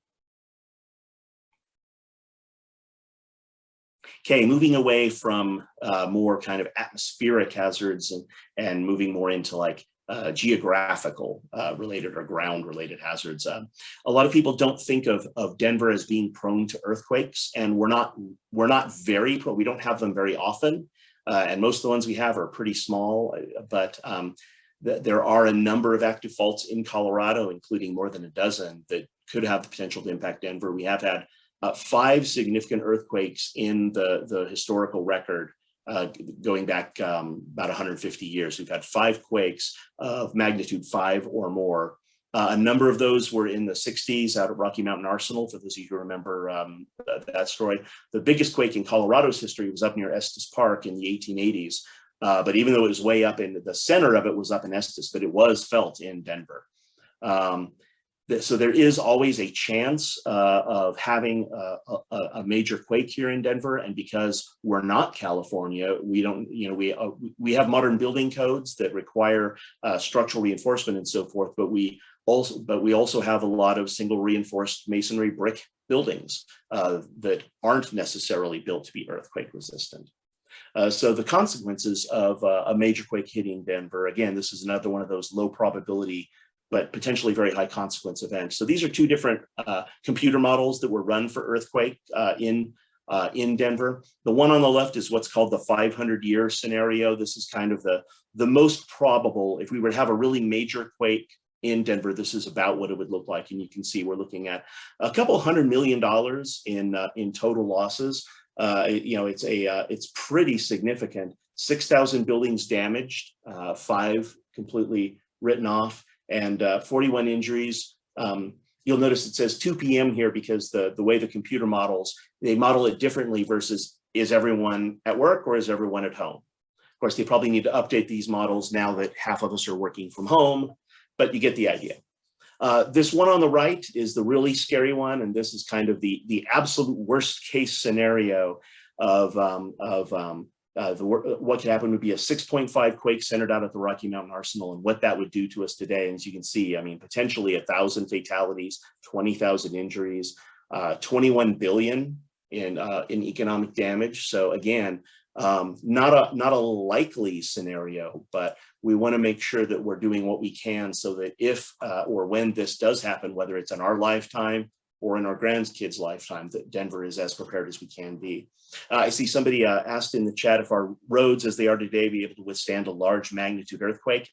Okay, moving away from more kind of atmospheric hazards and moving more into like geographical related or ground related hazards. A lot of people don't think of Denver as being prone to earthquakes, and we're not very prone. We don't have them very often, and most of the ones we have are pretty small. But there are a number of active faults in Colorado, including more than a dozen, that could have the potential to impact Denver. We have had 5 significant earthquakes in the historical record. Going back about 150 years, we've had 5 quakes of magnitude 5 or more. A number of those were in the 60s out at Rocky Mountain Arsenal, for those of you who remember that story. The biggest quake in Colorado's history was up near Estes Park in the 1880s. But even though it was way up in the center of it was up in Estes, but it was felt in Denver. So there is always a chance of having a major quake here in Denver, and because we're not California, we don't, we have modern building codes that require structural reinforcement and so forth, but we also have a lot of single reinforced masonry brick buildings that aren't necessarily built to be earthquake resistant. So the consequences of a major quake hitting Denver, again, this is another one of those low probability but potentially very high consequence events. So these are 2 different computer models that were run for earthquake in Denver. The one on the left is what's called the 500-year scenario. This is kind of the most probable. If we were to have a really major quake in Denver, this is about what it would look like. And you can see we're looking at a couple $100 million in total losses. It's pretty significant. 6,000 buildings damaged, 5 completely written off, and 41 injuries. You'll notice it says 2 p.m. here because the way the computer models, they model it differently versus is everyone at work or is everyone at home? Of course, they probably need to update these models now that half of us are working from home, but you get the idea. This one on the right is the really scary one, and this is kind of the absolute worst case scenario of what could happen would be a 6.5 quake centered out at the Rocky Mountain Arsenal, and what that would do to us today. And as you can see, I mean, potentially 1,000 fatalities, 20,000 injuries, 21 billion in economic damage. So again, not a likely scenario, but we want to make sure that we're doing what we can so that if or when this does happen, whether it's in our lifetime or in our grandkids' lifetime, that Denver is as prepared as we can be. I see somebody asked in the chat if our roads as they are today be able to withstand a large magnitude earthquake.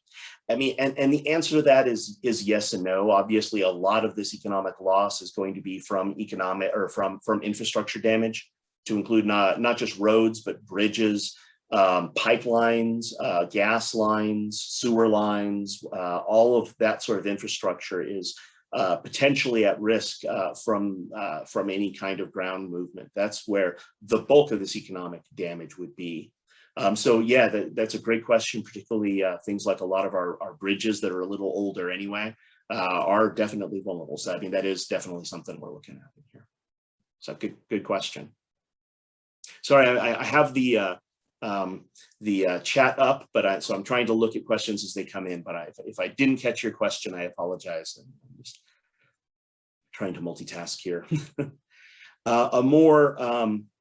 I mean, and the answer to that is yes and no. Obviously, a lot of this economic loss is going to be from economic or from infrastructure damage, to include not just roads, but bridges, pipelines, gas lines, sewer lines, all of that sort of infrastructure is potentially at risk from any kind of ground movement. That's where the bulk of this economic damage would be. So yeah, that's a great question, particularly things like a lot of our bridges that are a little older anyway are definitely vulnerable. So I mean, that is definitely something we're looking at here. So good question. Sorry, I have the chat up, but so I'm trying to look at questions as they come in. But if I didn't catch your question, I apologize. I'm just trying to multitask here. A more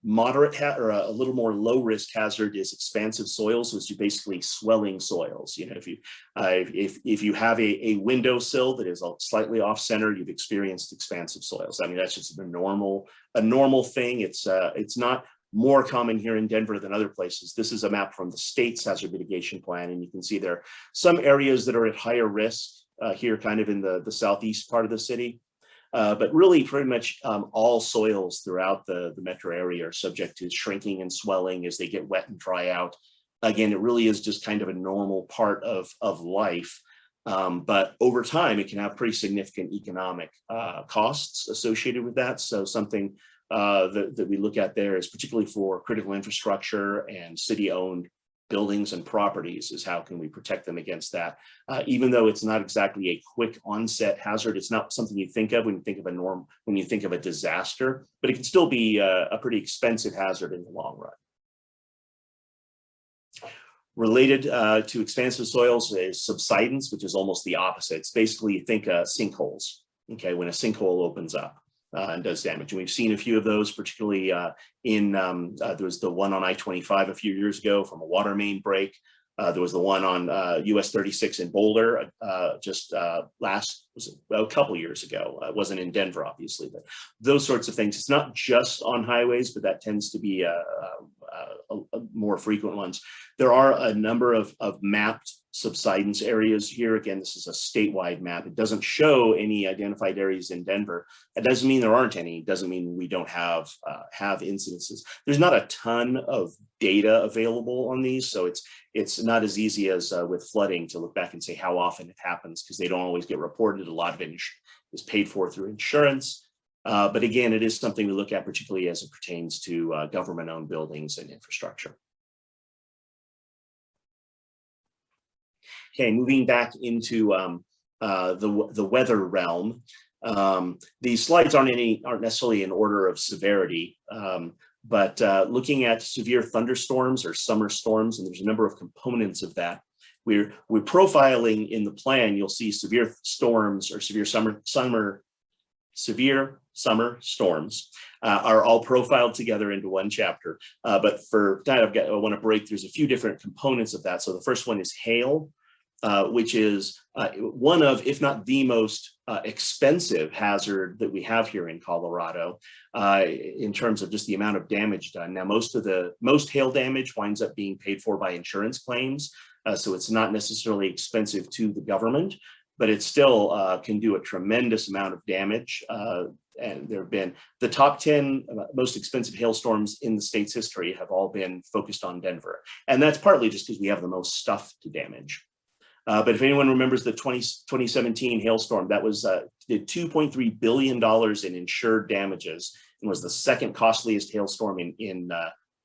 moderate or a little more low risk hazard is expansive soils, which is basically swelling soils. You know, if you have a windowsill that is slightly off center, you've experienced expansive soils. I mean, that's just a normal thing. It's not more common here in Denver than other places. This is a map from the state's hazard mitigation plan, and you can see there are some areas that are at higher risk here, kind of in the southeast part of the city. But really pretty much all soils throughout the metro area are subject to shrinking and swelling as they get wet and dry out. Again, it really is just kind of a normal part of life. But over time, it can have pretty significant economic costs associated with that. So something that we look at there is particularly for critical infrastructure and city-owned buildings and properties is how can we protect them against that. Even though it's not exactly a quick onset hazard, it's not something you think of when you think of when you think of a disaster, but it can still be a pretty expensive hazard in the long run. Related to expansive soils is subsidence, which is almost the opposite. It's basically, you think sinkholes, okay, when a sinkhole opens up and does damage. And we've seen a few of those, particularly there was the one on I-25 a few years ago from a water main break. There was the one on US 36 in Boulder just a couple years ago. It wasn't in Denver, obviously, but those sorts of things. It's not just on highways, but that tends to be more frequent ones. There are a number of mapped subsidence areas here. Again, this is a statewide map. It doesn't show any identified areas in Denver. It doesn't mean there aren't any. It doesn't mean we don't have incidences. There's not a ton of data available on these, so it's not as easy as with flooding to look back and say how often it happens, because they don't always get reported. A lot of it is paid for through insurance. But again, it is something we look at, particularly as it pertains to government-owned buildings and infrastructure. Okay, moving back into the weather realm. These slides aren't necessarily in order of severity, but looking at severe thunderstorms or summer storms, and there's a number of components of that. We're profiling in the plan. You'll see severe storms or severe summer storms are all profiled together into one chapter. But for that, I want to break. There's a few different components of that. So the first one is hail, which is one of, if not the most expensive hazard that we have here in Colorado in terms of just the amount of damage done. Now, most hail damage winds up being paid for by insurance claims, so it's not necessarily expensive to the government, but it still can do a tremendous amount of damage. And there have been the top 10 most expensive hailstorms in the state's history have all been focused on Denver. And that's partly just because we have the most stuff to damage. But if anyone remembers the 2017 hailstorm, that was did $2.3 billion in insured damages and was the second costliest hailstorm in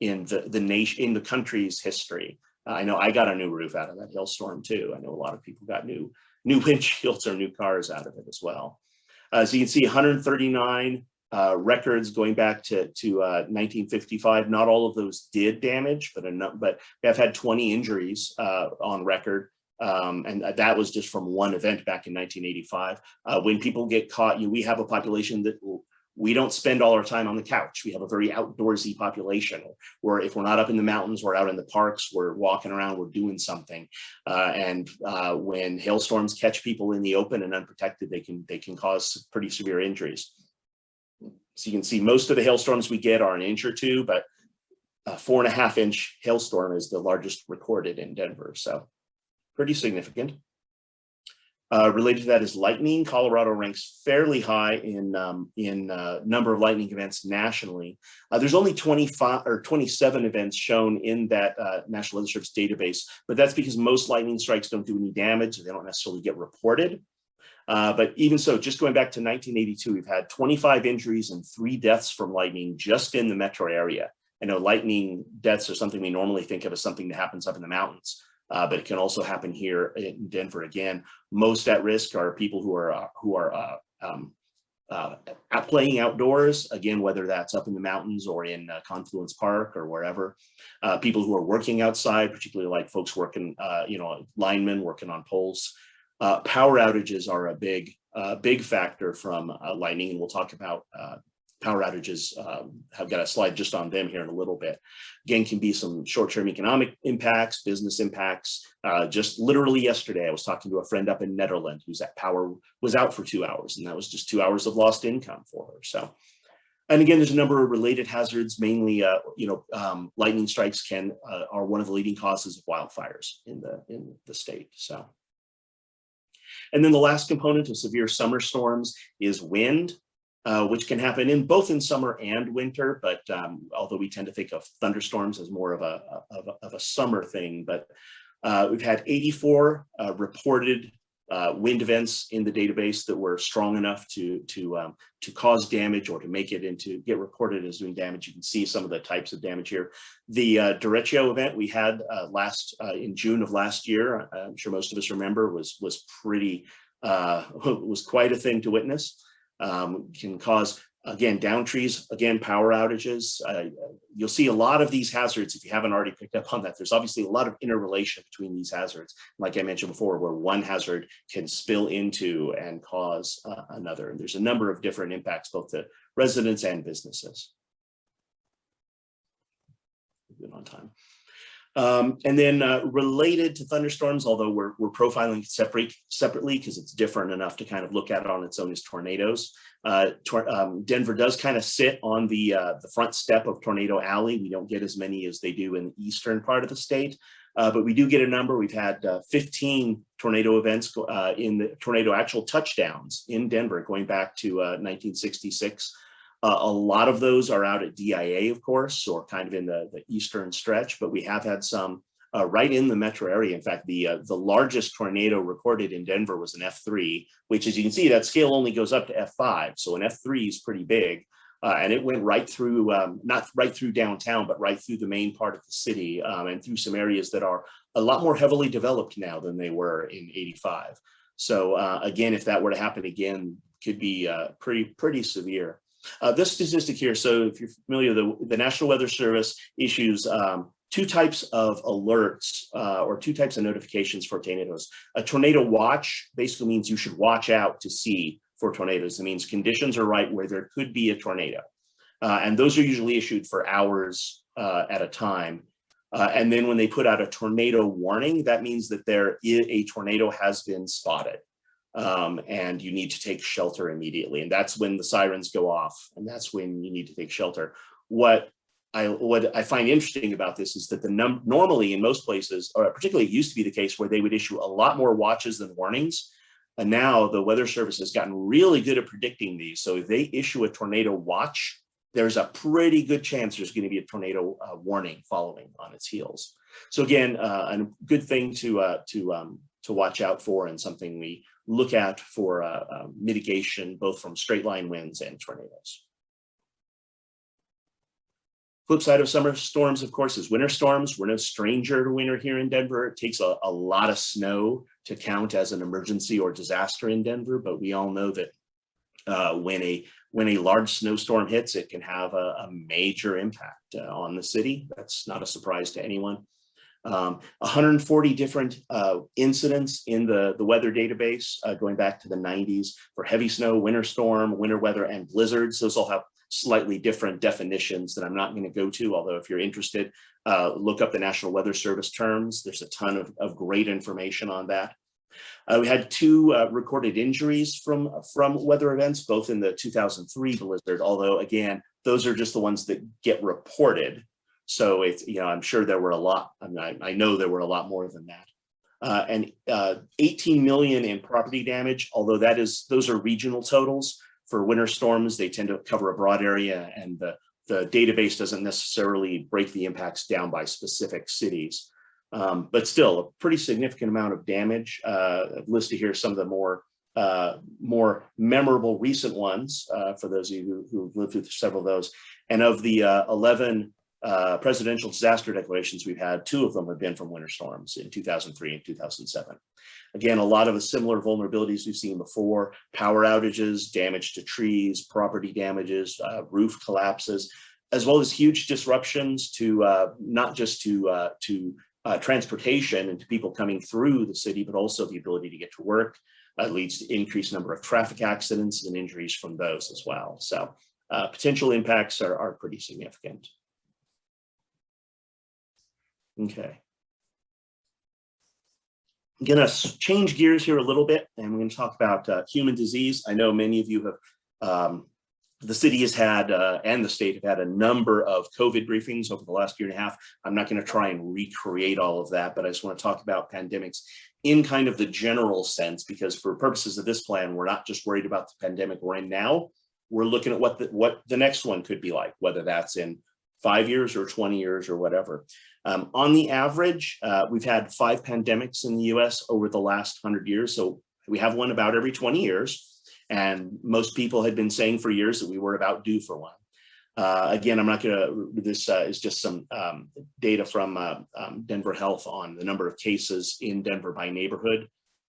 the country's history. I know I got a new roof out of that hailstorm too. I know a lot of people got new new windshields or new cars out of it as well. So you can see 139 records going back to 1955. Not all of those did damage, but we have had 20 injuries on record. And that was just from one event back in 1985. When people get caught, we have a population that we don't spend all our time on the couch. We have a very outdoorsy population, where if we're not up in the mountains, we're out in the parks, we're walking around, we're doing something. And when hailstorms catch people in the open and unprotected, they can cause pretty severe injuries. So you can see most of the hailstorms we get are an inch or two, but a 4.5-inch hailstorm is the largest recorded in Denver. So pretty significant. Related to that is lightning. Colorado ranks fairly high in number of lightning events nationally. There's only 25 or 27 events shown in that National Weather Service database, but that's because most lightning strikes don't do any damage. They don't necessarily get reported. But even so, just going back to 1982, we've had 25 injuries and 3 deaths from lightning just in the metro area. I know lightning deaths are something we normally think of as something that happens up in the mountains. But it can also happen here in Denver. Again, most at risk are people who are playing outdoors. Again, whether that's up in the mountains or in Confluence Park or wherever. People who are working outside, particularly like folks working, linemen working on poles. Power outages are a big factor from lightning, and we'll talk about power outages. I've got a slide just on them here in a little bit. Again, can be some short-term economic impacts, business impacts. Just literally yesterday, I was talking to a friend up in Netherlands whose power was out for 2 hours, and that was just 2 hours of lost income for her. So, and again, there's a number of related hazards. Mainly, lightning strikes are one of the leading causes of wildfires in the state. So, and then the last component of severe summer storms is wind. Which can happen both in summer and winter, but although we tend to think of thunderstorms as more of a summer thing, but we've had 84 reported wind events in the database that were strong enough to cause damage or to make it get reported as doing damage. You can see some of the types of damage here. The derecho event we had in June of last year, I'm sure most of us remember, was quite a thing to witness. Can cause, again, down trees, again, power outages. You'll see a lot of these hazards if you haven't already picked up on that. There's obviously a lot of interrelation between these hazards, like I mentioned before, where one hazard can spill into and cause another. And there's a number of different impacts, both to residents and businesses. Good on time. And then related to thunderstorms, although we're profiling separately because it's different enough to kind of look at it on its own, as tornadoes. Denver does kind of sit on the front step of Tornado Alley. We don't get as many as they do in the eastern part of the state, but we do get a number. We've had 15 tornado events in the tornado actual touchdowns in Denver going back to 1966. A lot of those are out at DIA, of course, or kind of in the eastern stretch, but we have had some right in the metro area. In fact, the largest tornado recorded in Denver was an F3, which, as you can see, that scale only goes up to F5. So an F3 is pretty big, and it went right through, not right through downtown, but right through the main part of the city and through some areas that are a lot more heavily developed now than they were in '85. So again, if that were to happen again, could be pretty severe. This statistic here, so if you're familiar, the National Weather Service issues 2 types of alerts or 2 types of notifications for tornadoes. A tornado watch basically means you should watch out to see for tornadoes. It means conditions are right where there could be a tornado. And those are usually issued for hours at a time. And then when they put out a tornado warning, that means that a tornado has been spotted. And you need to take shelter immediately. And that's when the sirens go off, and that's when you need to take shelter. What I find interesting about this is that normally in most places, or particularly it used to be the case where they would issue a lot more watches than warnings. And now the Weather Service has gotten really good at predicting these. So if they issue a tornado watch, there's a pretty good chance there's going to be a tornado warning following on its heels. So again, a good thing to watch out for, and something we look at for mitigation, both from straight line winds and tornadoes. Flip side of summer storms, of course, is winter storms. We're no stranger to winter here in Denver. It takes a lot of snow to count as an emergency or disaster in Denver, but we all know that when a large snowstorm hits, it can have a major impact on the city. That's not a surprise to anyone. 140 different incidents in the weather database going back to the 90s for heavy snow, winter storm, winter weather, and blizzards. Those all have slightly different definitions that I'm not going to go to, although if you're interested, look up the National Weather Service terms. There's a ton of great information on that. We had 2 recorded injuries from weather events, both in the 2003 blizzard, although again, those are just the ones that get reported. So it's, I'm sure there were a lot, I know there were a lot more than that. And 18 million in property damage, although those are regional totals. For winter storms, they tend to cover a broad area, and the database doesn't necessarily break the impacts down by specific cities. But still, a pretty significant amount of damage. I've listed here some of the more memorable recent ones for those of you who've lived through several of those. And of the 11 presidential disaster declarations we've had, 2 of them have been from winter storms in 2003 and 2007. Again, a lot of the similar vulnerabilities we've seen before: power outages, damage to trees, property damages, roof collapses, as well as huge disruptions to not just to transportation and to people coming through the city, but also the ability to get to work. Leads to increased number of traffic accidents and injuries from those as well. So potential impacts are pretty significant. Okay. I'm going to change gears here a little bit, and we're going to talk about human disease. I know many of you have, the city has had, and the state have had a number of COVID briefings over the last year and a half. I'm not going to try and recreate all of that, but I just want to talk about pandemics in kind of the general sense, because for purposes of this plan, we're not just worried about the pandemic we're in now. We're looking at what the next one could be like, whether that's in 5 years or 20 years or whatever. On the average, we've had 5 pandemics in the US over the last 100 years. So we have one about every 20 years. And most people had been saying for years that we were about due for one. Again, I'm not going to, this is just some data from Denver Health on the number of cases in Denver by neighborhood.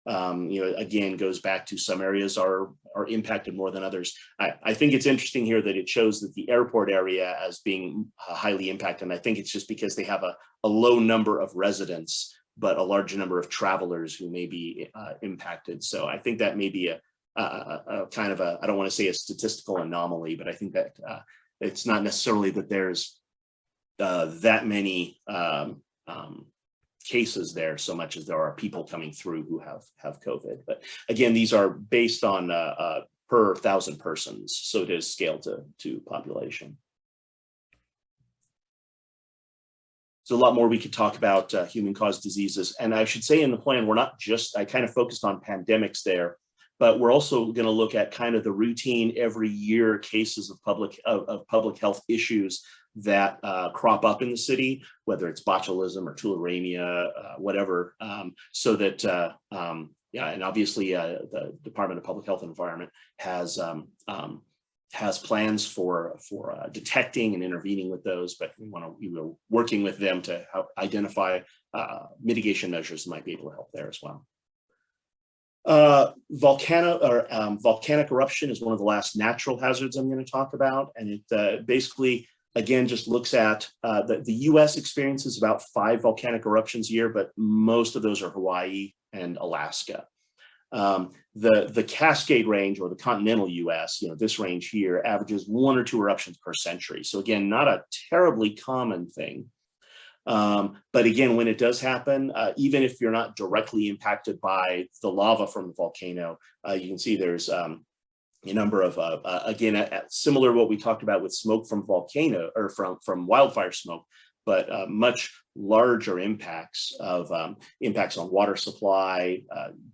Again, goes back to some areas are impacted more than others. I think it's interesting here that it shows that the airport area as being highly impacted. And I think it's just because they have a low number of residents, but a large number of travelers who may be impacted. So I think that may be a kind of I don't want to say a statistical anomaly, but I think that it's not necessarily that there's that many cases there so much as there are people coming through who have COVID. But again, these are based on per 1,000 persons, so it is scaled to population. So a lot more we could talk about human-caused diseases. And I should say in the plan, we're not just, I kind of focused on pandemics there, but we're also going to look at kind of the routine every year cases of public health issues that crop up in the city, whether it's botulism or tularemia, whatever, so that, yeah, and obviously the Department of Public Health and Environment has plans for detecting and intervening with those, but we're working with them to help identify mitigation measures that might be able to help there as well. Volcanic eruption is one of the last natural hazards I'm going to talk about, and it basically, again, just looks at the US experiences about 5 volcanic eruptions a year, but most of those are Hawaii and Alaska. The Cascade Range, or the continental US, this range here averages 1 or 2 eruptions per century. So again, not a terribly common thing. But again, when it does happen, even if you're not directly impacted by the lava from the volcano, you can see there's a number of, again, similar to what we talked about with smoke from volcano or from wildfire smoke, but much larger impacts on water supply,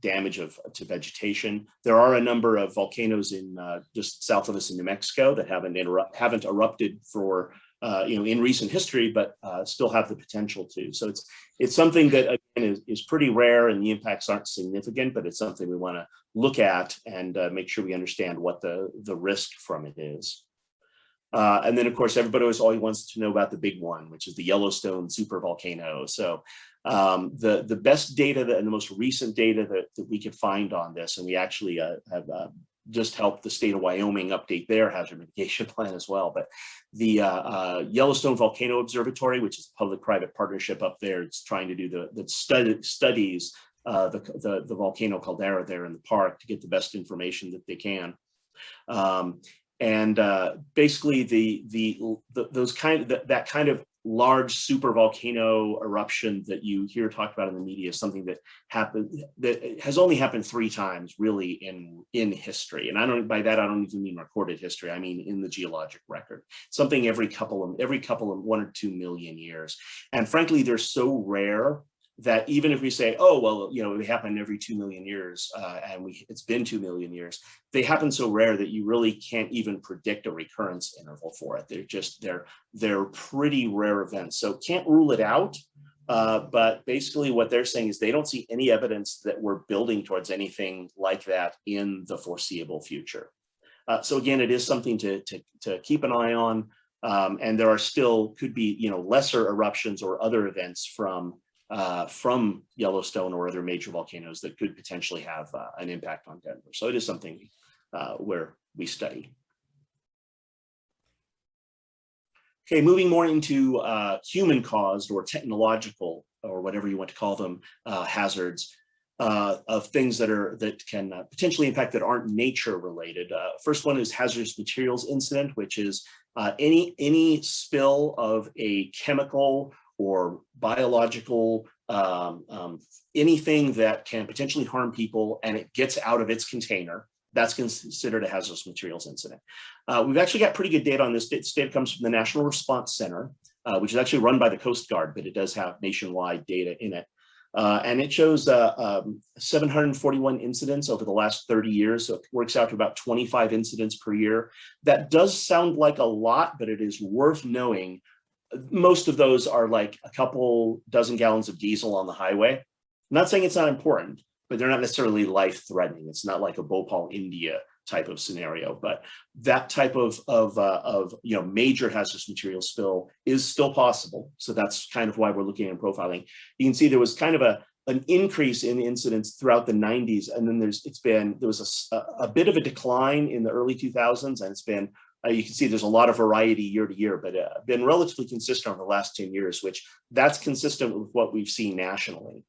damage to vegetation. There are a number of volcanoes in just south of us in New Mexico that haven't erupted for in recent history, but still have the potential to. So it's something that again is pretty rare, and the impacts aren't significant, but it's something we want to look at and make sure we understand what the risk from it is. And then, of course, everybody always wants to know about the big one, which is the Yellowstone supervolcano. So the best data and the most recent data that we could find on this, and we actually have just helped the state of Wyoming update their hazard mitigation plan as well. But the Yellowstone Volcano Observatory, which is a public-private partnership up there, it's trying to do the studies the volcano caldera there in the park to get the best information that they can. Basically that kind of large super volcano eruption that you hear talked about in the media is something that has only happened 3 times really in history. And by that I don't even mean recorded history, I mean in the geologic record. Something every couple of 1 or 2 million years. And frankly, they're so rare that even if we say, oh, well, you know, it happened every 2 million years, and it's been 2 million years, they happen so rare that you really can't even predict a recurrence interval for it. They're pretty rare events. So can't rule it out, but basically what they're saying is they don't see any evidence that we're building towards anything like that in the foreseeable future. So again, it is something to keep an eye on, and there are still could be, you know, lesser eruptions or other events from Yellowstone or other major volcanoes that could potentially have an impact on Denver. So it is something where we study. Okay, moving more into human-caused or technological, or whatever you want to call them, hazards of things that can potentially impact that aren't nature-related. First one is hazardous materials incident, which is any spill of a chemical or biological, anything that can potentially harm people and it gets out of its container, that's considered a hazardous materials incident. We've actually got pretty good data on this. This data comes from the National Response Center, which is actually run by the Coast Guard, but it does have nationwide data in it. And it shows 741 incidents over the last 30 years. So it works out to about 25 incidents per year. That does sound like a lot, but it is worth knowing most of those are like a couple dozen gallons of diesel on the highway. I'm not saying it's not important, but they're not necessarily life-threatening. It's not like a Bhopal, India type of scenario, but that type of you know, major hazardous material spill is still possible. So that's kind of why we're looking at profiling. You can see there was kind of an increase in incidents throughout the 90s, and then there was a bit of a decline in the early 2000s, and it's been you can see there's a lot of variety year to year, but been relatively consistent over the last 10 years, which that's consistent with what we've seen nationally.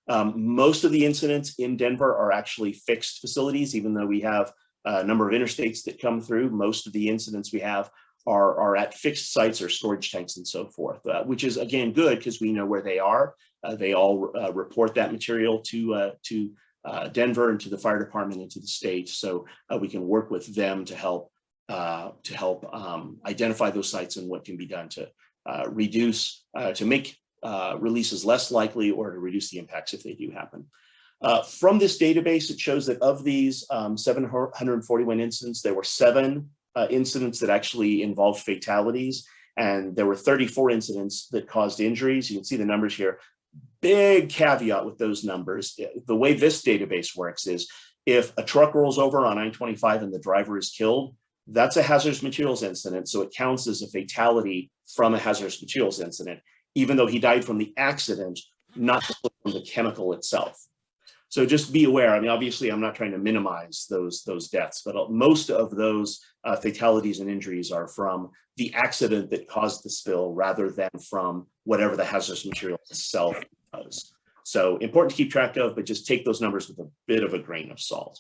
Most of the incidents in Denver are actually fixed facilities, even though we have a number of interstates that come through. Most of the incidents we have are at fixed sites or storage tanks and so forth, which is again good because we know where they are. They all report that material to Denver and to the fire department and to the state, so we can work with them to help identify those sites and what can be done to reduce, to make releases less likely or to reduce the impacts if they do happen. From this database, it shows that of these 741 incidents, there were 7 incidents that actually involved fatalities, and there were 34 incidents that caused injuries. You can see the numbers here. Big caveat with those numbers. The way this database works is if a truck rolls over on I-25 and the driver is killed, that's a hazardous materials incident, so it counts as a fatality from a hazardous materials incident, even though he died from the accident, not from the chemical itself. So just be aware. I mean, obviously, I'm not trying to minimize those deaths, but most of those fatalities and injuries are from the accident that caused the spill rather than from whatever the hazardous material itself was. So important to keep track of, but just take those numbers with a bit of a grain of salt.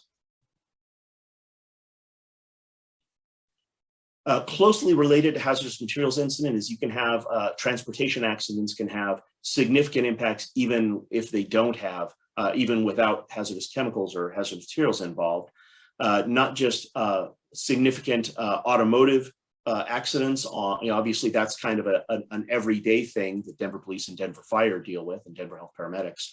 Closely related to hazardous materials incident is you can have transportation accidents can have significant impacts even if they don't have, even without hazardous chemicals or hazardous materials involved. Not just significant automotive accidents. You know, obviously, that's kind of an everyday thing that Denver Police and Denver Fire deal with, and Denver Health Paramedics.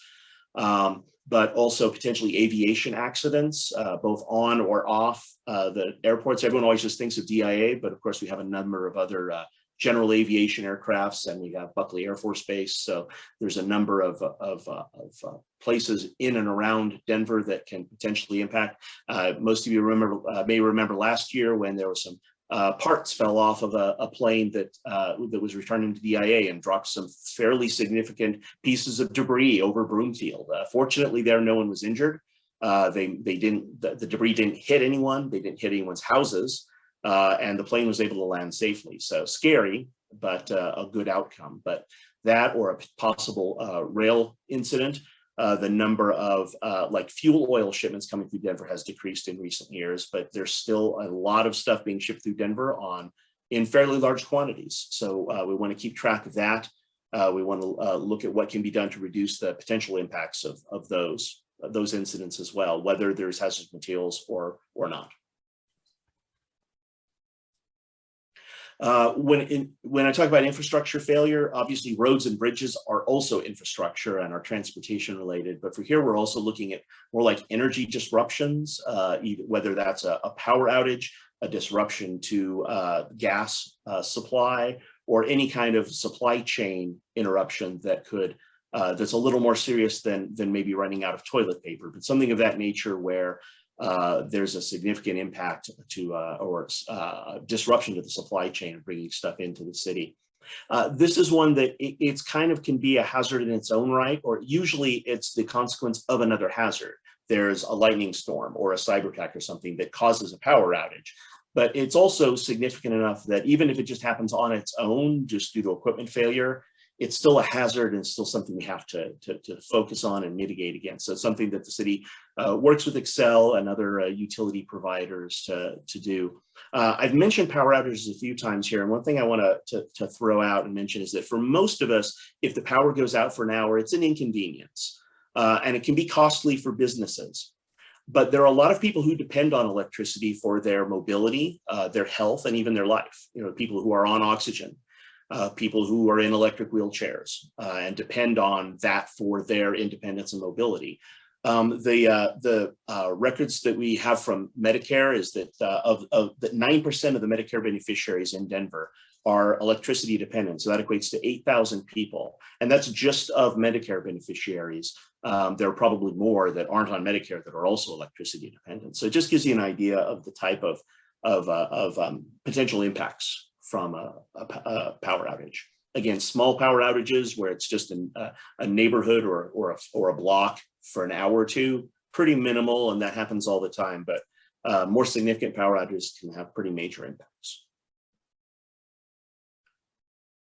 But also potentially aviation accidents, both on or off the airports. Everyone always just thinks of DIA, but of course we have a number of other general aviation aircrafts, and we have Buckley Air Force Base. So there's a number of places in and around Denver that can potentially impact. Most of you may remember last year when there was some parts fell off of a plane that was returning to DIA and dropped some fairly significant pieces of debris over Broomfield. Fortunately, there no one was injured. The debris didn't hit anyone. They didn't hit anyone's houses, and the plane was able to land safely. So scary, but a good outcome. But that or a possible rail incident. The number of like fuel oil shipments coming through Denver has decreased in recent years, but there's still a lot of stuff being shipped through Denver in fairly large quantities. So we want to keep track of that. We want to look at what can be done to reduce the potential impacts of those incidents as well, whether there's hazardous materials or not. When I talk about infrastructure failure, obviously roads and bridges are also infrastructure and are transportation related. But for here, we're also looking at more like energy disruptions, whether that's a power outage, a disruption to gas supply, or any kind of supply chain interruption that could that's a little more serious than maybe running out of toilet paper, but something of that nature where there's a significant impact to or disruption to the supply chain of bringing stuff into the city. This is one that it's kind of can be a hazard in its own right, or usually it's the consequence of another hazard. There's a lightning storm or a cyber attack or something that causes a power outage. But it's also significant enough that even if it just happens on its own, just due to equipment failure, it's still a hazard and still something we have to focus on and mitigate against. So it's something that the city works with Excel and other utility providers to do. I've mentioned power outages a few times here, and one thing I want to throw out and mention is that for most of us, if the power goes out for an hour, it's an inconvenience, and it can be costly for businesses. But there are a lot of people who depend on electricity for their mobility, their health, and even their life. You know, people who are on oxygen. People who are in electric wheelchairs and depend on that for their independence and mobility. The records that we have from Medicare is that that 9% of the Medicare beneficiaries in Denver are electricity dependent. So that equates to 8,000 people. And that's just of Medicare beneficiaries. There are probably more that aren't on Medicare that are also electricity dependent. So it just gives you an idea of the type of potential impacts from a power outage. Again, small power outages where it's just a neighborhood or a block for an hour or two, pretty minimal, and that happens all the time. But more significant power outages can have pretty major impacts.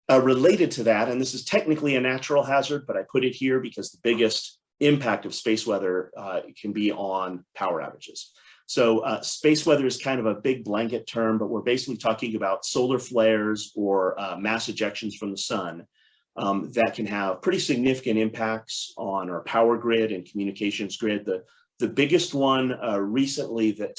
Related to that, and this is technically a natural hazard, but I put it here because the biggest impact of space weather can be on power outages. So space weather is kind of a big blanket term, but we're basically talking about solar flares or mass ejections from the sun that can have pretty significant impacts on our power grid and communications grid. The biggest one recently that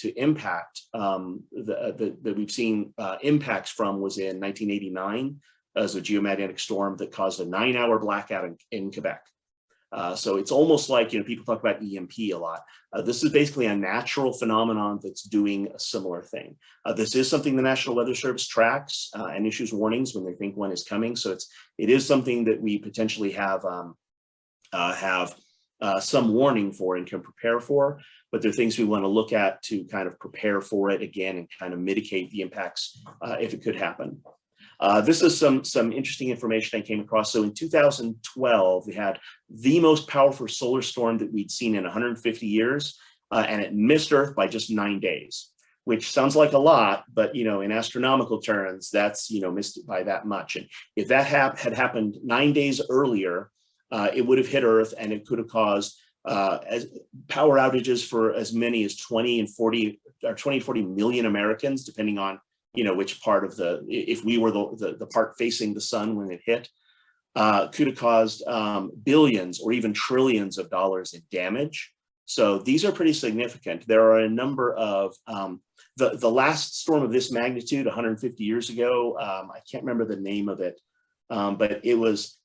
we've seen impacts from was in 1989 as a geomagnetic storm that caused a 9-hour blackout in Quebec. So it's almost like, you know, people talk about EMP a lot. This is basically a natural phenomenon that's doing a similar thing. This is something the National Weather Service tracks and issues warnings when they think one is coming. So it is something that we potentially have some warning for and can prepare for, but there are things we want to look at to kind of prepare for it again and kind of mitigate the impacts if it could happen. This is some interesting information I came across. So in 2012, we had the most powerful solar storm that we'd seen in 150 years, and it missed Earth by just 9 days, which sounds like a lot, but you know, in astronomical terms, that's, you know, missed by that much. And if that had happened 9 days earlier, it would have hit Earth, and it could have caused power outages for as many as 20 and 40 million Americans, depending on, you know, which part of if we were the part facing the sun when it hit, could have caused billions or even trillions of dollars in damage. So these are pretty significant. There are a number of, the last storm of this magnitude 150 years ago, I can't remember the name of it, but it was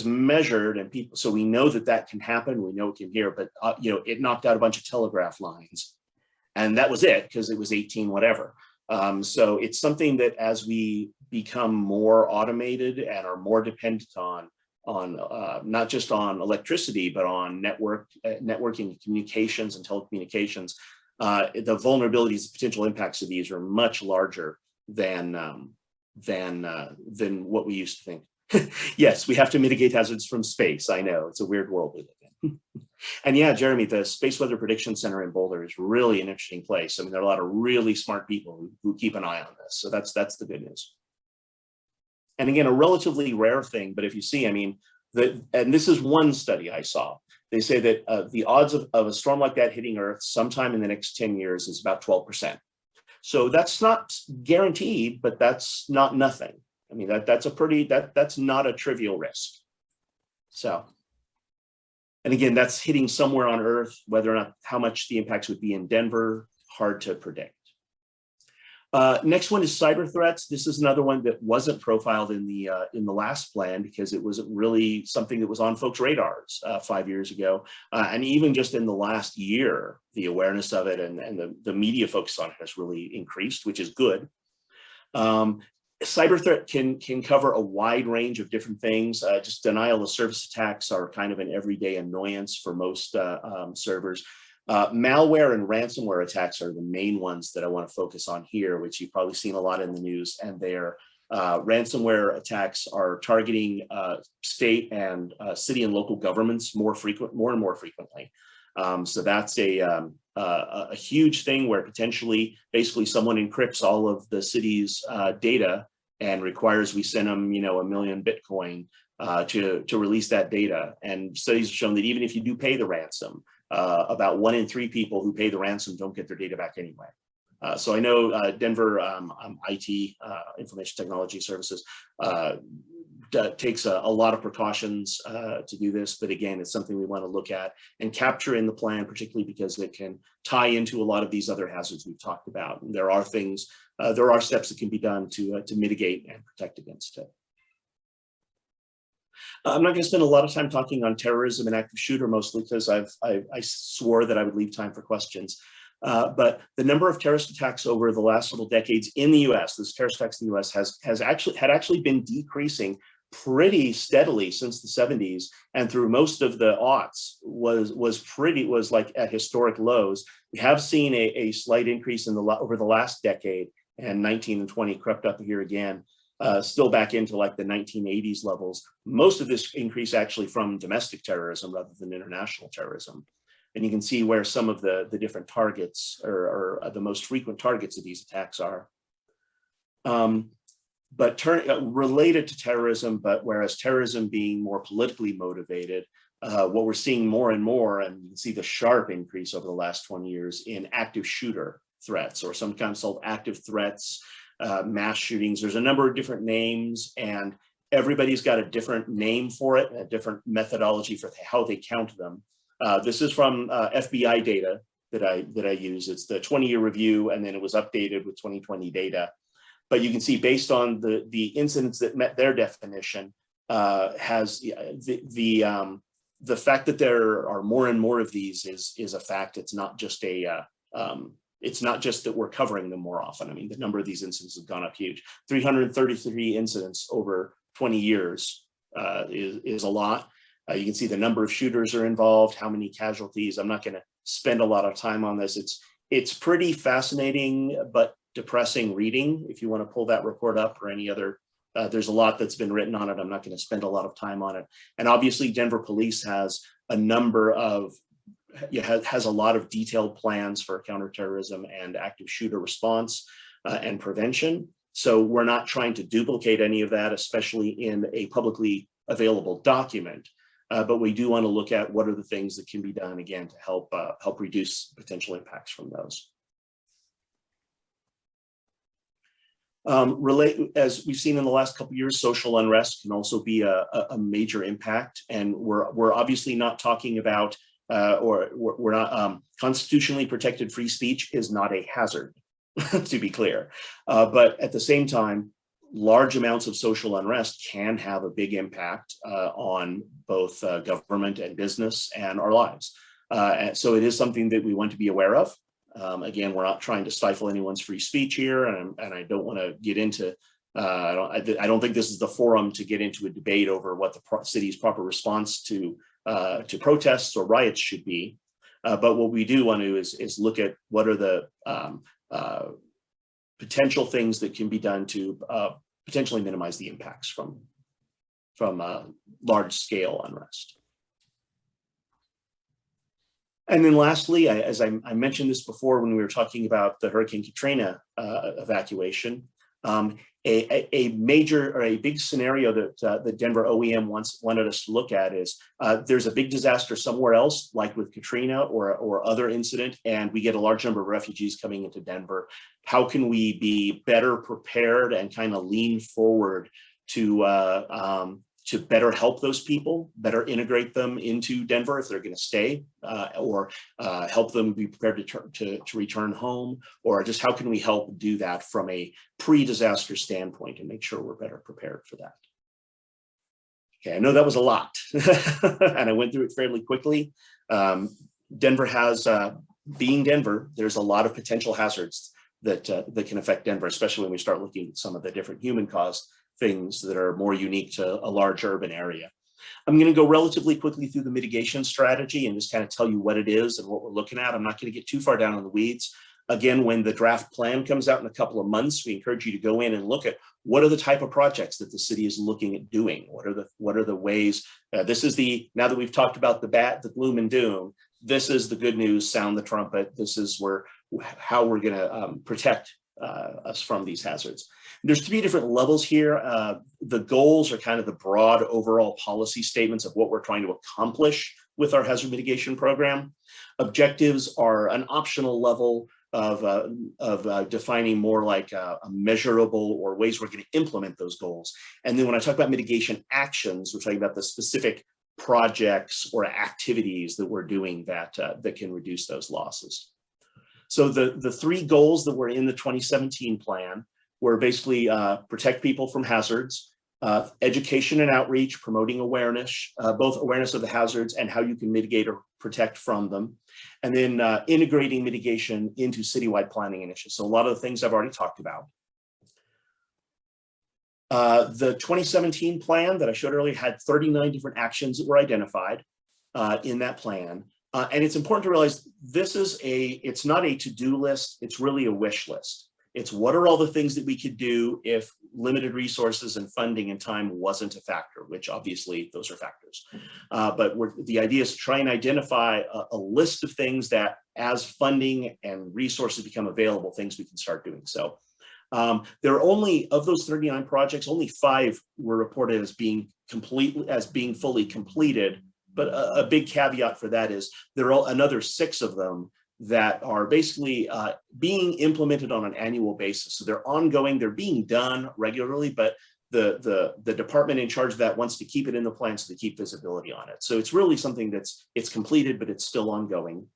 measured, and people, so we know that can happen, we know it can hear, but you know, it knocked out a bunch of telegraph lines, and that was it, because it was 18 whatever. So it's something that as we become more automated and are more dependent on not just on electricity, but on networking, communications and telecommunications, the vulnerabilities, the potential impacts of these are much larger than what we used to think. Yes, we have to mitigate hazards from space. I know it's a weird world we live in. And yeah, Jeremy, the Space Weather Prediction Center in Boulder is really an interesting place. I mean, there are a lot of really smart people who keep an eye on this. So that's the good news. And again, a relatively rare thing, but if you see, I mean, and this is one study I saw. They say that the odds of a storm like that hitting Earth sometime in the next 10 years is about 12%. So that's not guaranteed, but that's not nothing. I mean, that's not a trivial risk. So, and again, that's hitting somewhere on Earth. Whether or not how much the impacts would be in Denver, hard to predict. Next one is cyber threats. This is another one that wasn't profiled in the last plan because it wasn't really something that was on folks' radars 5 years ago. And even just in the last year, the awareness of it and the media focus on it has really increased, which is good. Cyber threat can cover a wide range of different things. Just denial of service attacks are kind of an everyday annoyance for most servers. Malware and ransomware attacks are the main ones that I want to focus on here, which you've probably seen a lot in the news. And their ransomware attacks are targeting state and city and local governments more and more frequently. So that's a huge thing where potentially, basically, someone encrypts all of the city's data and requires we send them, $1 million Bitcoin to release that data. And studies have shown that even if you do pay the ransom, about 1 in 3 people who pay the ransom don't get their data back anyway. So I know Denver IT, Information Technology Services, takes a lot of precautions to do this, but again, it's something we want to look at and capture in the plan, particularly because it can tie into a lot of these other hazards we've talked about. And there are things, there are steps that can be done to mitigate and protect against it. I'm not going to spend a lot of time talking on terrorism and active shooter, mostly because I swore that I would leave time for questions. But the number of terrorist attacks over the last several decades in the U.S., this terrorist attacks in the U.S. had actually been decreasing pretty steadily since the 70s, and through most of the aughts was like at historic lows. We have seen a slight increase over the last decade, and 19 and 20 crept up here again. Still back into like the 1980s levels. Most of this increase actually from domestic terrorism rather than international terrorism. And you can see where some of the different targets or the most frequent targets of these attacks are. But related to terrorism, but whereas terrorism being more politically motivated, what we're seeing more and more, and you can see the sharp increase over the last 20 years in active shooter threats, or sometimes called active threats, mass shootings. There's a number of different names, and everybody's got a different name for it, and a different methodology for how they count them. This is from FBI data that I use. It's the 20-year review, and then it was updated with 2020 data. But you can see based on the incidents that met their definition, has the fact that there are more and more of these is a fact. It's not just it's not just that we're covering them more often. I mean, the number of these incidents has gone up huge. 333 incidents over 20 years is a lot. You can see the number of shooters are involved, how many casualties. I'm not going to spend a lot of time on this. It's pretty fascinating, but depressing reading. If you want to pull that report up or any other, there's a lot that's been written on it. I'm not going to spend a lot of time on it. And obviously Denver Police has a number of, has a lot of detailed plans for counterterrorism and active shooter response and prevention. So we're not trying to duplicate any of that, especially in a publicly available document. But we do want to look at what are the things that can be done, again, to help reduce potential impacts from those. As we've seen in the last couple of years, social unrest can also be a major impact, and we're obviously not talking about, or we're not, constitutionally protected free speech is not a hazard, to be clear. But at the same time, large amounts of social unrest can have a big impact on both government and business and our lives. And so it is something that we want to be aware of. Again, we're not trying to stifle anyone's free speech here, and I don't want to get into, I don't think this is the forum to get into a debate over what the city's proper response to protests or riots should be. But what we do want to is look at what are the potential things that can be done to potentially minimize the impacts from large scale unrest. And then lastly, as I mentioned this before when we were talking about the Hurricane Katrina evacuation, a major or a big scenario that the Denver OEM wanted us to look at is there's a big disaster somewhere else, like with Katrina or other incident, and we get a large number of refugees coming into Denver. How can we be better prepared and kind of lean forward to better help those people, better integrate them into Denver if they're going to stay, or help them be prepared to return home, or just how can we help do that from a pre-disaster standpoint and make sure we're better prepared for that. Okay, I know that was a lot, and I went through it fairly quickly. Denver has, being Denver, there's a lot of potential hazards that can affect Denver, especially when we start looking at some of the different human-caused things that are more unique to a large urban area. I'm going to go relatively quickly through the mitigation strategy and just kind of tell you what it is and what we're looking at. I'm not going to get too far down in the weeds. Again, when the draft plan comes out in a couple of months, we encourage you to go in and look at what are the type of projects that the city is looking at doing. What are the ways? This is now that we've talked about the gloom and doom, this is the good news. Sound the trumpet. This is how we're going to protect us from these hazards. There's 3 different levels here. The goals are kind of the broad overall policy statements of what we're trying to accomplish with our hazard mitigation program. Objectives are an optional level of defining more like a measurable or ways we're going to implement those goals. And then when I talk about mitigation actions, we're talking about the specific projects or activities that we're doing that can reduce those losses. So the 3 goals that were in the 2017 plan were basically protect people from hazards, education and outreach, promoting awareness, both awareness of the hazards and how you can mitigate or protect from them, and then integrating mitigation into citywide planning initiatives. So a lot of the things I've already talked about. The 2017 plan that I showed earlier had 39 different actions that were identified in that plan. And it's important to realize it's not a to-do list, it's really a wish list. It's what are all the things that we could do if limited resources and funding and time wasn't a factor, which obviously those are factors. But the idea is to try and identify a list of things that as funding and resources become available, things we can start doing. So there are only, of those 39 projects, only 5 were reported as being fully completed. But a big caveat for that is there are another 6 of them that are basically being implemented on an annual basis. So they're ongoing, they're being done regularly, but the department in charge of that wants to keep it in the plan so they keep visibility on it. So it's really something it's completed, but it's still ongoing.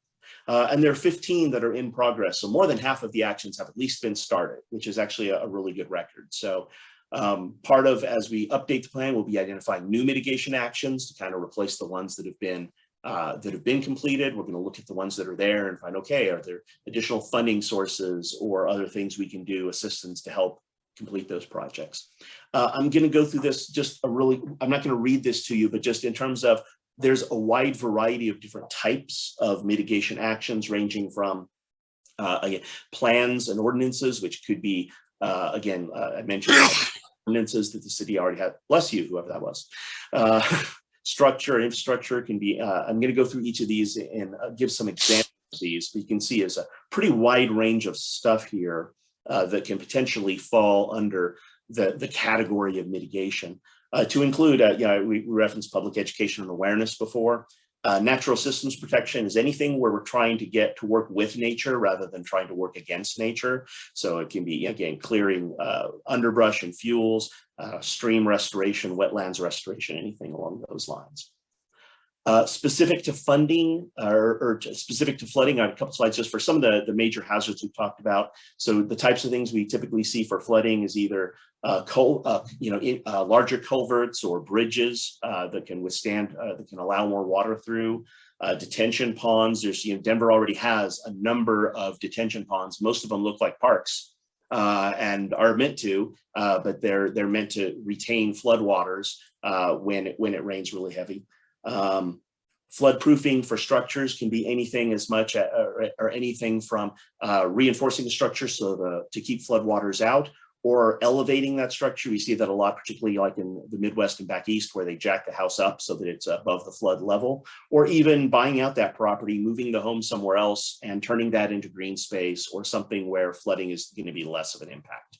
And there are 15 that are in progress. So more than half of the actions have at least been started, which is actually a really good record. So part of, as we update the plan, we'll be identifying new mitigation actions to kind of replace the ones that have been completed. We're going to look at the ones that are there and find, okay, are there additional funding sources or other things we can do, assistance to help complete those projects. I'm going to go through this I'm not going to read this to you, but just in terms of there's a wide variety of different types of mitigation actions ranging from again, plans and ordinances, which could be, again, I mentioned ordinances that the city already had, bless you, whoever that was. Structure, infrastructure can be, I'm going to go through each of these and give some examples of these, but you can see it's a pretty wide range of stuff here that can potentially fall under the category of mitigation. To include, we referenced public education and awareness before. Natural systems protection is anything where we're trying to get to work with nature rather than trying to work against nature. So it can be, again, clearing underbrush and fuels, stream restoration, wetlands restoration, anything along those lines. Specific to funding or specific to flooding, I have a couple slides just for some of the major hazards we've talked about. So the types of things we typically see for flooding is either larger culverts or bridges that can withstand, that can allow more water through. Detention ponds. There's, Denver already has a number of detention ponds. Most of them look like parks and are meant to, but they're meant to retain floodwaters when it rains really heavy. Floodproofing for structures can be anything as much or anything from reinforcing the structure to keep floodwaters out, or elevating that structure. We see that a lot, particularly like in the Midwest and back east, where they jack the house up so that it's above the flood level, or even buying out that property, moving the home somewhere else and turning that into green space or something where flooding is going to be less of an impact.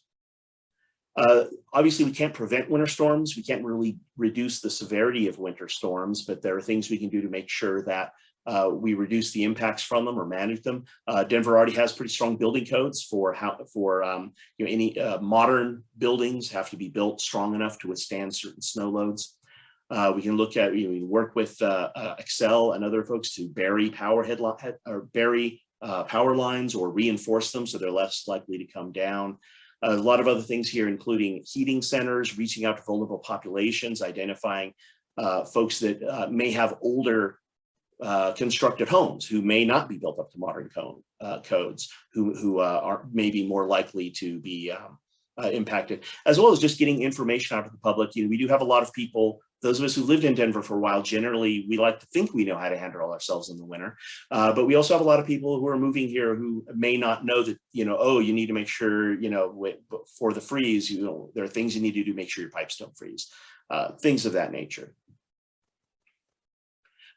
Obviously, we can't prevent winter storms. We can't really reduce the severity of winter storms, but there are things we can do to make sure that we reduce the impacts from them or manage them. Denver already has pretty strong building codes for any modern buildings have to be built strong enough to withstand certain snow loads. We can look at, we work with Excel and other folks to bury power lines or reinforce them so they're less likely to come down. A lot of other things here, including heating centers, reaching out to vulnerable populations, identifying folks that may have older constructed homes who may not be built up to modern codes, who are maybe more likely to be impacted, as well as just getting information out to the public. We do have a lot of people, those of us who lived in Denver for a while, generally, we like to think we know how to handle ourselves in the winter. But we also have a lot of people who are moving here who may not know that, oh, you need to make sure, for the freeze, there are things you need to do to make sure your pipes don't freeze, things of that nature.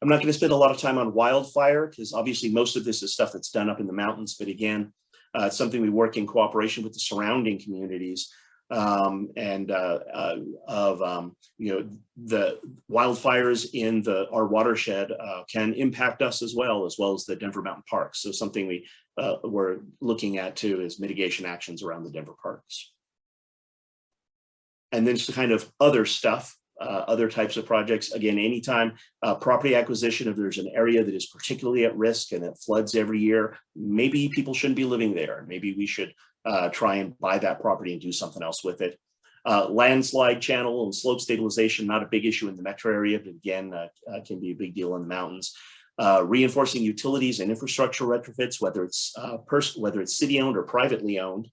I'm not going to spend a lot of time on wildfire because obviously most of this is stuff that's done up in the mountains. But again, it's something we work in cooperation with the surrounding communities. The wildfires in our watershed can impact us as well as the Denver Mountain Parks. So something we're looking at too is mitigation actions around the Denver parks. And then just kind of other stuff. Other types of projects, again, anytime property acquisition, if there's an area that is particularly at risk and it floods every year, maybe people shouldn't be living there. Maybe we should try and buy that property and do something else with it. Landslide channel and slope stabilization, not a big issue in the metro area, but again, can be a big deal in the mountains. Reinforcing utilities and infrastructure retrofits, whether it's city-owned or privately owned.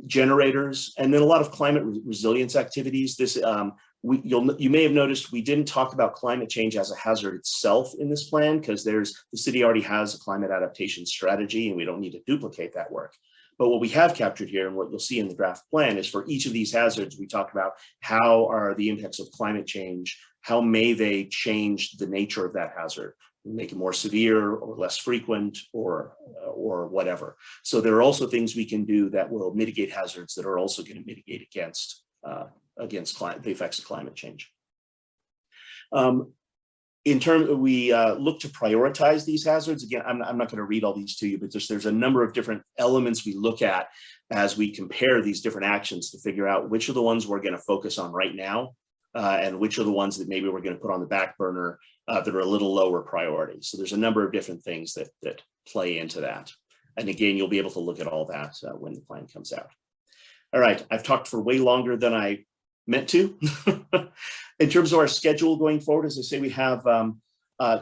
Generators, and then a lot of climate resilience activities. This you may have noticed we didn't talk about climate change as a hazard itself in this plan because the city already has a climate adaptation strategy and we don't need to duplicate that work. But what we have captured here and what you'll see in the draft plan is for each of these hazards, we talk about how are the impacts of climate change, how may they change the nature of that hazard, make it more severe or less frequent or whatever. So there are also things we can do that will mitigate hazards that are also going to mitigate against the effects of climate change. In terms, we look to prioritize these hazards. Again, I'm not going to read all these to you, but there's a number of different elements we look at as we compare these different actions to figure out which are the ones we're going to focus on right now and which are the ones that maybe we're going to put on the back burner that are a little lower priority. So there's a number of different things that play into that. And again, you'll be able to look at all that when the plan comes out. All right, I've talked for way longer than I meant to. In terms of our schedule going forward, as I say, we have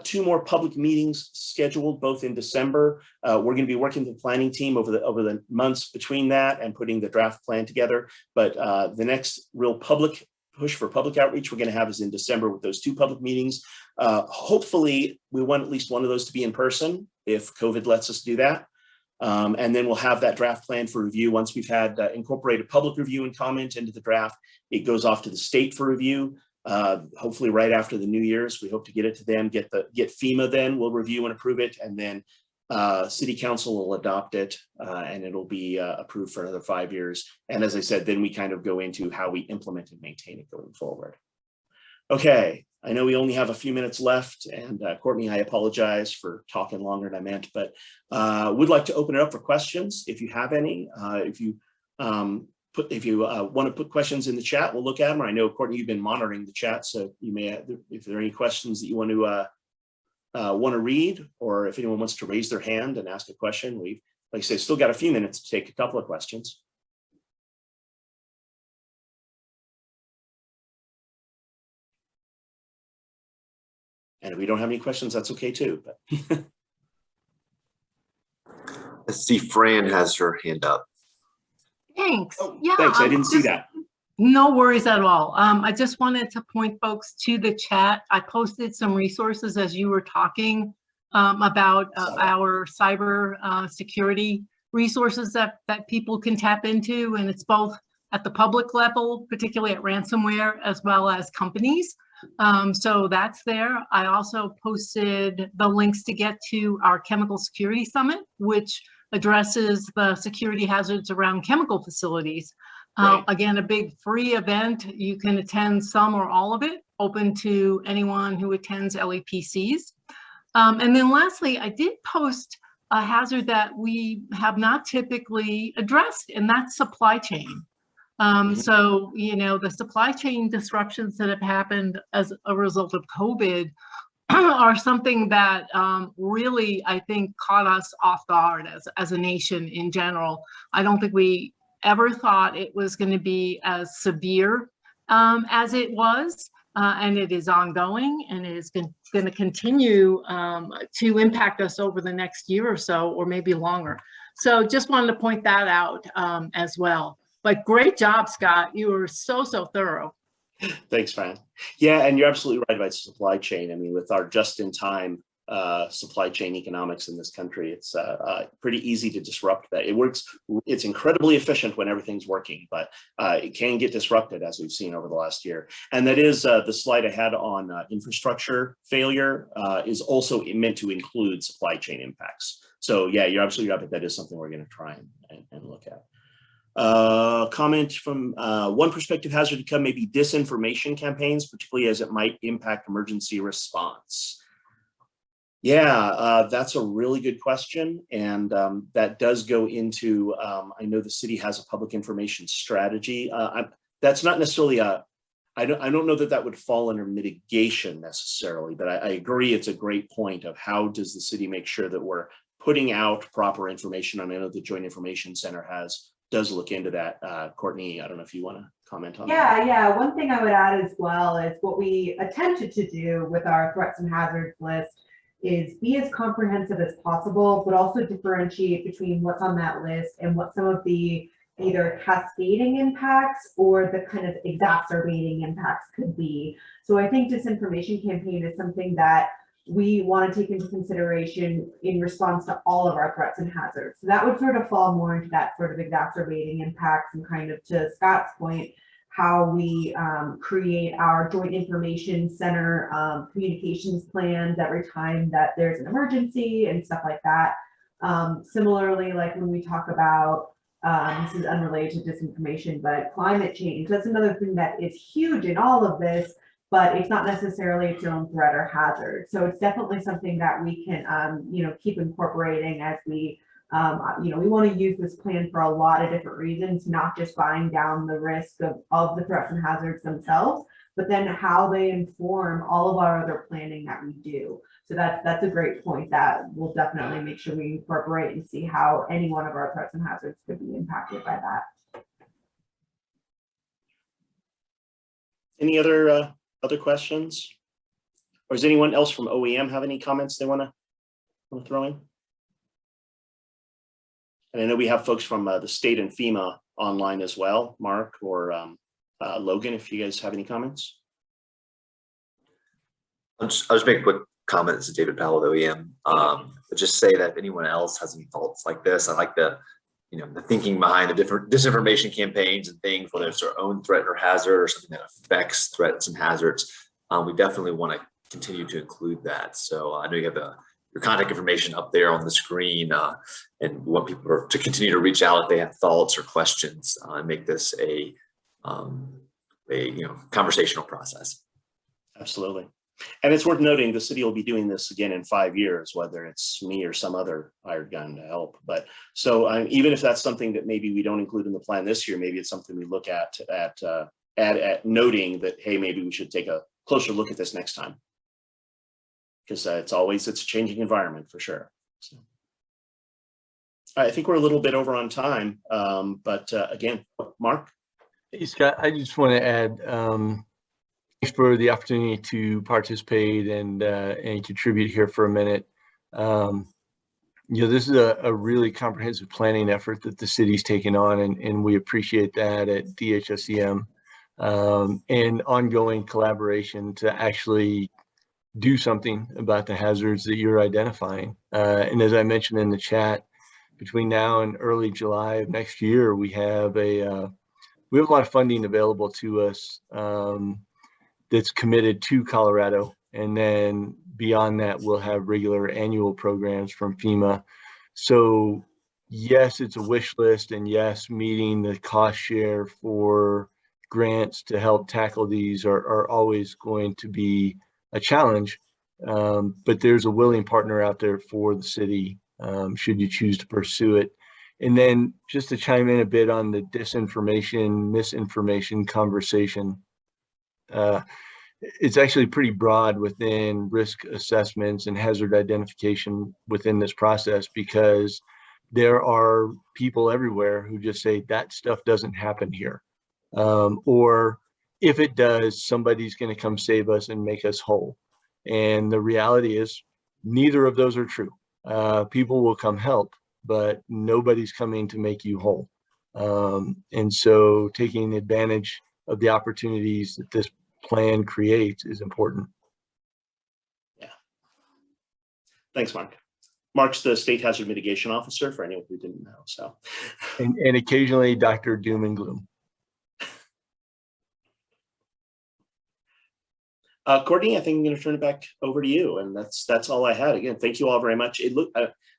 2 more public meetings scheduled, both in December. We're going to be working with the planning team over the months between that and putting the draft plan together. But the next real push for public outreach we're going to have is in December with those 2 public meetings. Hopefully, we want at least one of those to be in person if COVID lets us do that. And then we'll have that draft plan for review. Once we've had incorporated public review and comment into the draft, it goes off to the state for review. Hopefully right after the New Year's, we hope to get it to them, get FEMA then, we'll review and approve it, and then City Council will adopt it and it'll be approved for another 5 years. And as I said, then we kind of go into how we implement and maintain it going forward. Okay, I know we only have a few minutes left, and Courtney, I apologize for talking longer than I meant, but would like to open it up for questions if you have any. If you want to put questions in the chat, we'll look at them. I know, Courtney, you've been monitoring the chat, so you may, if there are any questions that you want to read, or if anyone wants to raise their hand and ask a question, we've, like I say, still got a few minutes to take a couple of questions. And if we don't have any questions, that's okay too. But I see Fran has her hand up. Thanks. oh, Yeah. thanks. I didn't see that. No worries at all. I just wanted to point folks to the chat. I posted some resources as you were talking about our cyber security resources that people can tap into, and it's both at the public level, particularly at ransomware, as well as companies. So that's there. I also posted the links to get to our Chemical Security Summit, which addresses the security hazards around chemical facilities. Again, a big free event. You can attend some or all of it, open to anyone who attends LEPCs. And then lastly, I did post a hazard that we have not typically addressed, and that's supply chain. So, you know, the supply chain disruptions that have happened as a result of COVID are something that really, I think, caught us off guard as a nation in general. I don't think we ever thought it was going to be as severe as it was, and it is ongoing, and it is going to continue to impact us over the next year or so, or maybe longer. So just wanted to point that out as well. But great job, Scott. You were so thorough. Thanks, Fran. Yeah, and you're absolutely right about supply chain. I mean, with our just-in-time supply chain economics in this country, it's pretty easy to disrupt that. It works, it's incredibly efficient when everything's working, but it can get disrupted, as we've seen over the last year. And that is the slide I had on infrastructure failure is also meant to include supply chain impacts. So yeah, you're absolutely right, but that is something we're going to try and look at. Comment from one perspective, hazard income may be disinformation campaigns, particularly as it might impact emergency response. Yeah, that's a really good question. And that does go into, I know the city has a public information strategy. That's not necessarily I don't know that would fall under mitigation necessarily, but I agree it's a great point of how does the city make sure that we're putting out proper information. And I know the Joint Information Center does look into that. Courtney, I don't know if you want to comment on that. Yeah. One thing I would add as well is what we attempted to do with our threats and hazards list is be as comprehensive as possible, but also differentiate between what's on that list and what some of the either cascading impacts or the kind of exacerbating impacts could be. So I think disinformation campaign is something that we want to take into consideration in response to all of our threats and hazards. So that would sort of fall more into that sort of exacerbating impacts, and kind of to Scott's point, how we create our Joint Information Center communications plans every time that there's an emergency and stuff like that. Similarly, like when we talk about, this is unrelated to disinformation, but climate change, that's another thing that is huge in all of this, but it's not necessarily its own threat or hazard. So it's definitely something that we can, keep incorporating as we, we want to use this plan for a lot of different reasons, not just buying down the risk of the threats and hazards themselves, but then how they inform all of our other planning that we do. So that's a great point that we'll definitely make sure we incorporate and see how any one of our threats and hazards could be impacted by that. Any other questions? Or does anyone else from OEM have any comments they want to throw in? And I know we have folks from the state and FEMA online as well, Mark or Logan, if you guys have any comments. I'll just make a quick comment. This is David Powell with OEM. But just say that if anyone else has any thoughts like this, I like the thinking behind the different disinformation campaigns and things, whether it's our own threat or hazard or something that affects threats and hazards. We definitely want to continue to include that. So I know you have your contact information up there on the screen, and we want people to continue to reach out if they have thoughts or questions, and make this a conversational process. Absolutely. And it's worth noting the city will be doing this again in 5 years, whether it's me or some other hired gun to help. But so even if that's something that maybe we don't include in the plan this year, maybe it's something we look at noting that, hey, maybe we should take a closer look at this next time. Because it's a changing environment for sure. So, I think we're a little bit over on time, but again, Mark. Hey, Scott, I just want to add, thanks for the opportunity to participate and contribute here for a minute. This is a really comprehensive planning effort that the city's taken on, and we appreciate that at DHSEM. and ongoing collaboration to actually do something about the hazards that you're identifying. And as I mentioned in the chat, between now and early July of next year, we have a lot of funding available to us that's committed to Colorado. And then beyond that, we'll have regular annual programs from FEMA. So yes, it's a wish list, and yes, meeting the cost share for grants to help tackle these are always going to be a challenge. But there's a willing partner out there for the city, should you choose to pursue it. And then just to chime in a bit on the disinformation, misinformation conversation, it's actually pretty broad within risk assessments and hazard identification within this process, because there are people everywhere who just say that stuff doesn't happen here. Or if it does, somebody's going to come save us and make us whole. And the reality is neither of those are true. People will come help, but nobody's coming to make you whole. And so taking advantage of the opportunities that this plan creates is important. Yeah. Thanks, Mark. Mark's the State Hazard Mitigation Officer, for anyone who didn't know. So, and occasionally Dr. Doom and Gloom. Courtney, I think I'm going to turn it back over to you, and that's all I had. Again, thank you all very much.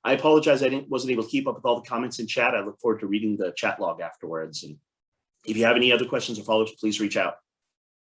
I apologize I wasn't able to keep up with all the comments in chat. I look forward to reading the chat log afterwards. And if you have any other questions or follow-ups, please reach out.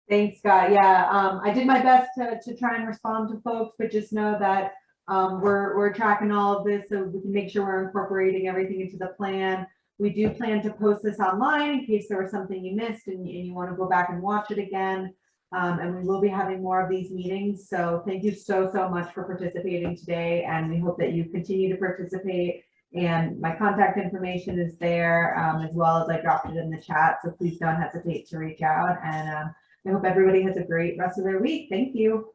Thanks, Scott. Yeah, I did my best to try and respond to folks, but just know that we're tracking all of this so we can make sure we're incorporating everything into the plan. We do plan to post this online in case there was something you missed and you want to go back and watch it again. And we will be having more of these meetings. So thank you so much for participating today. And we hope that you continue to participate. And my contact information is there, as well as I dropped it in the chat. So please don't hesitate to reach out. And I hope everybody has a great rest of their week. Thank you.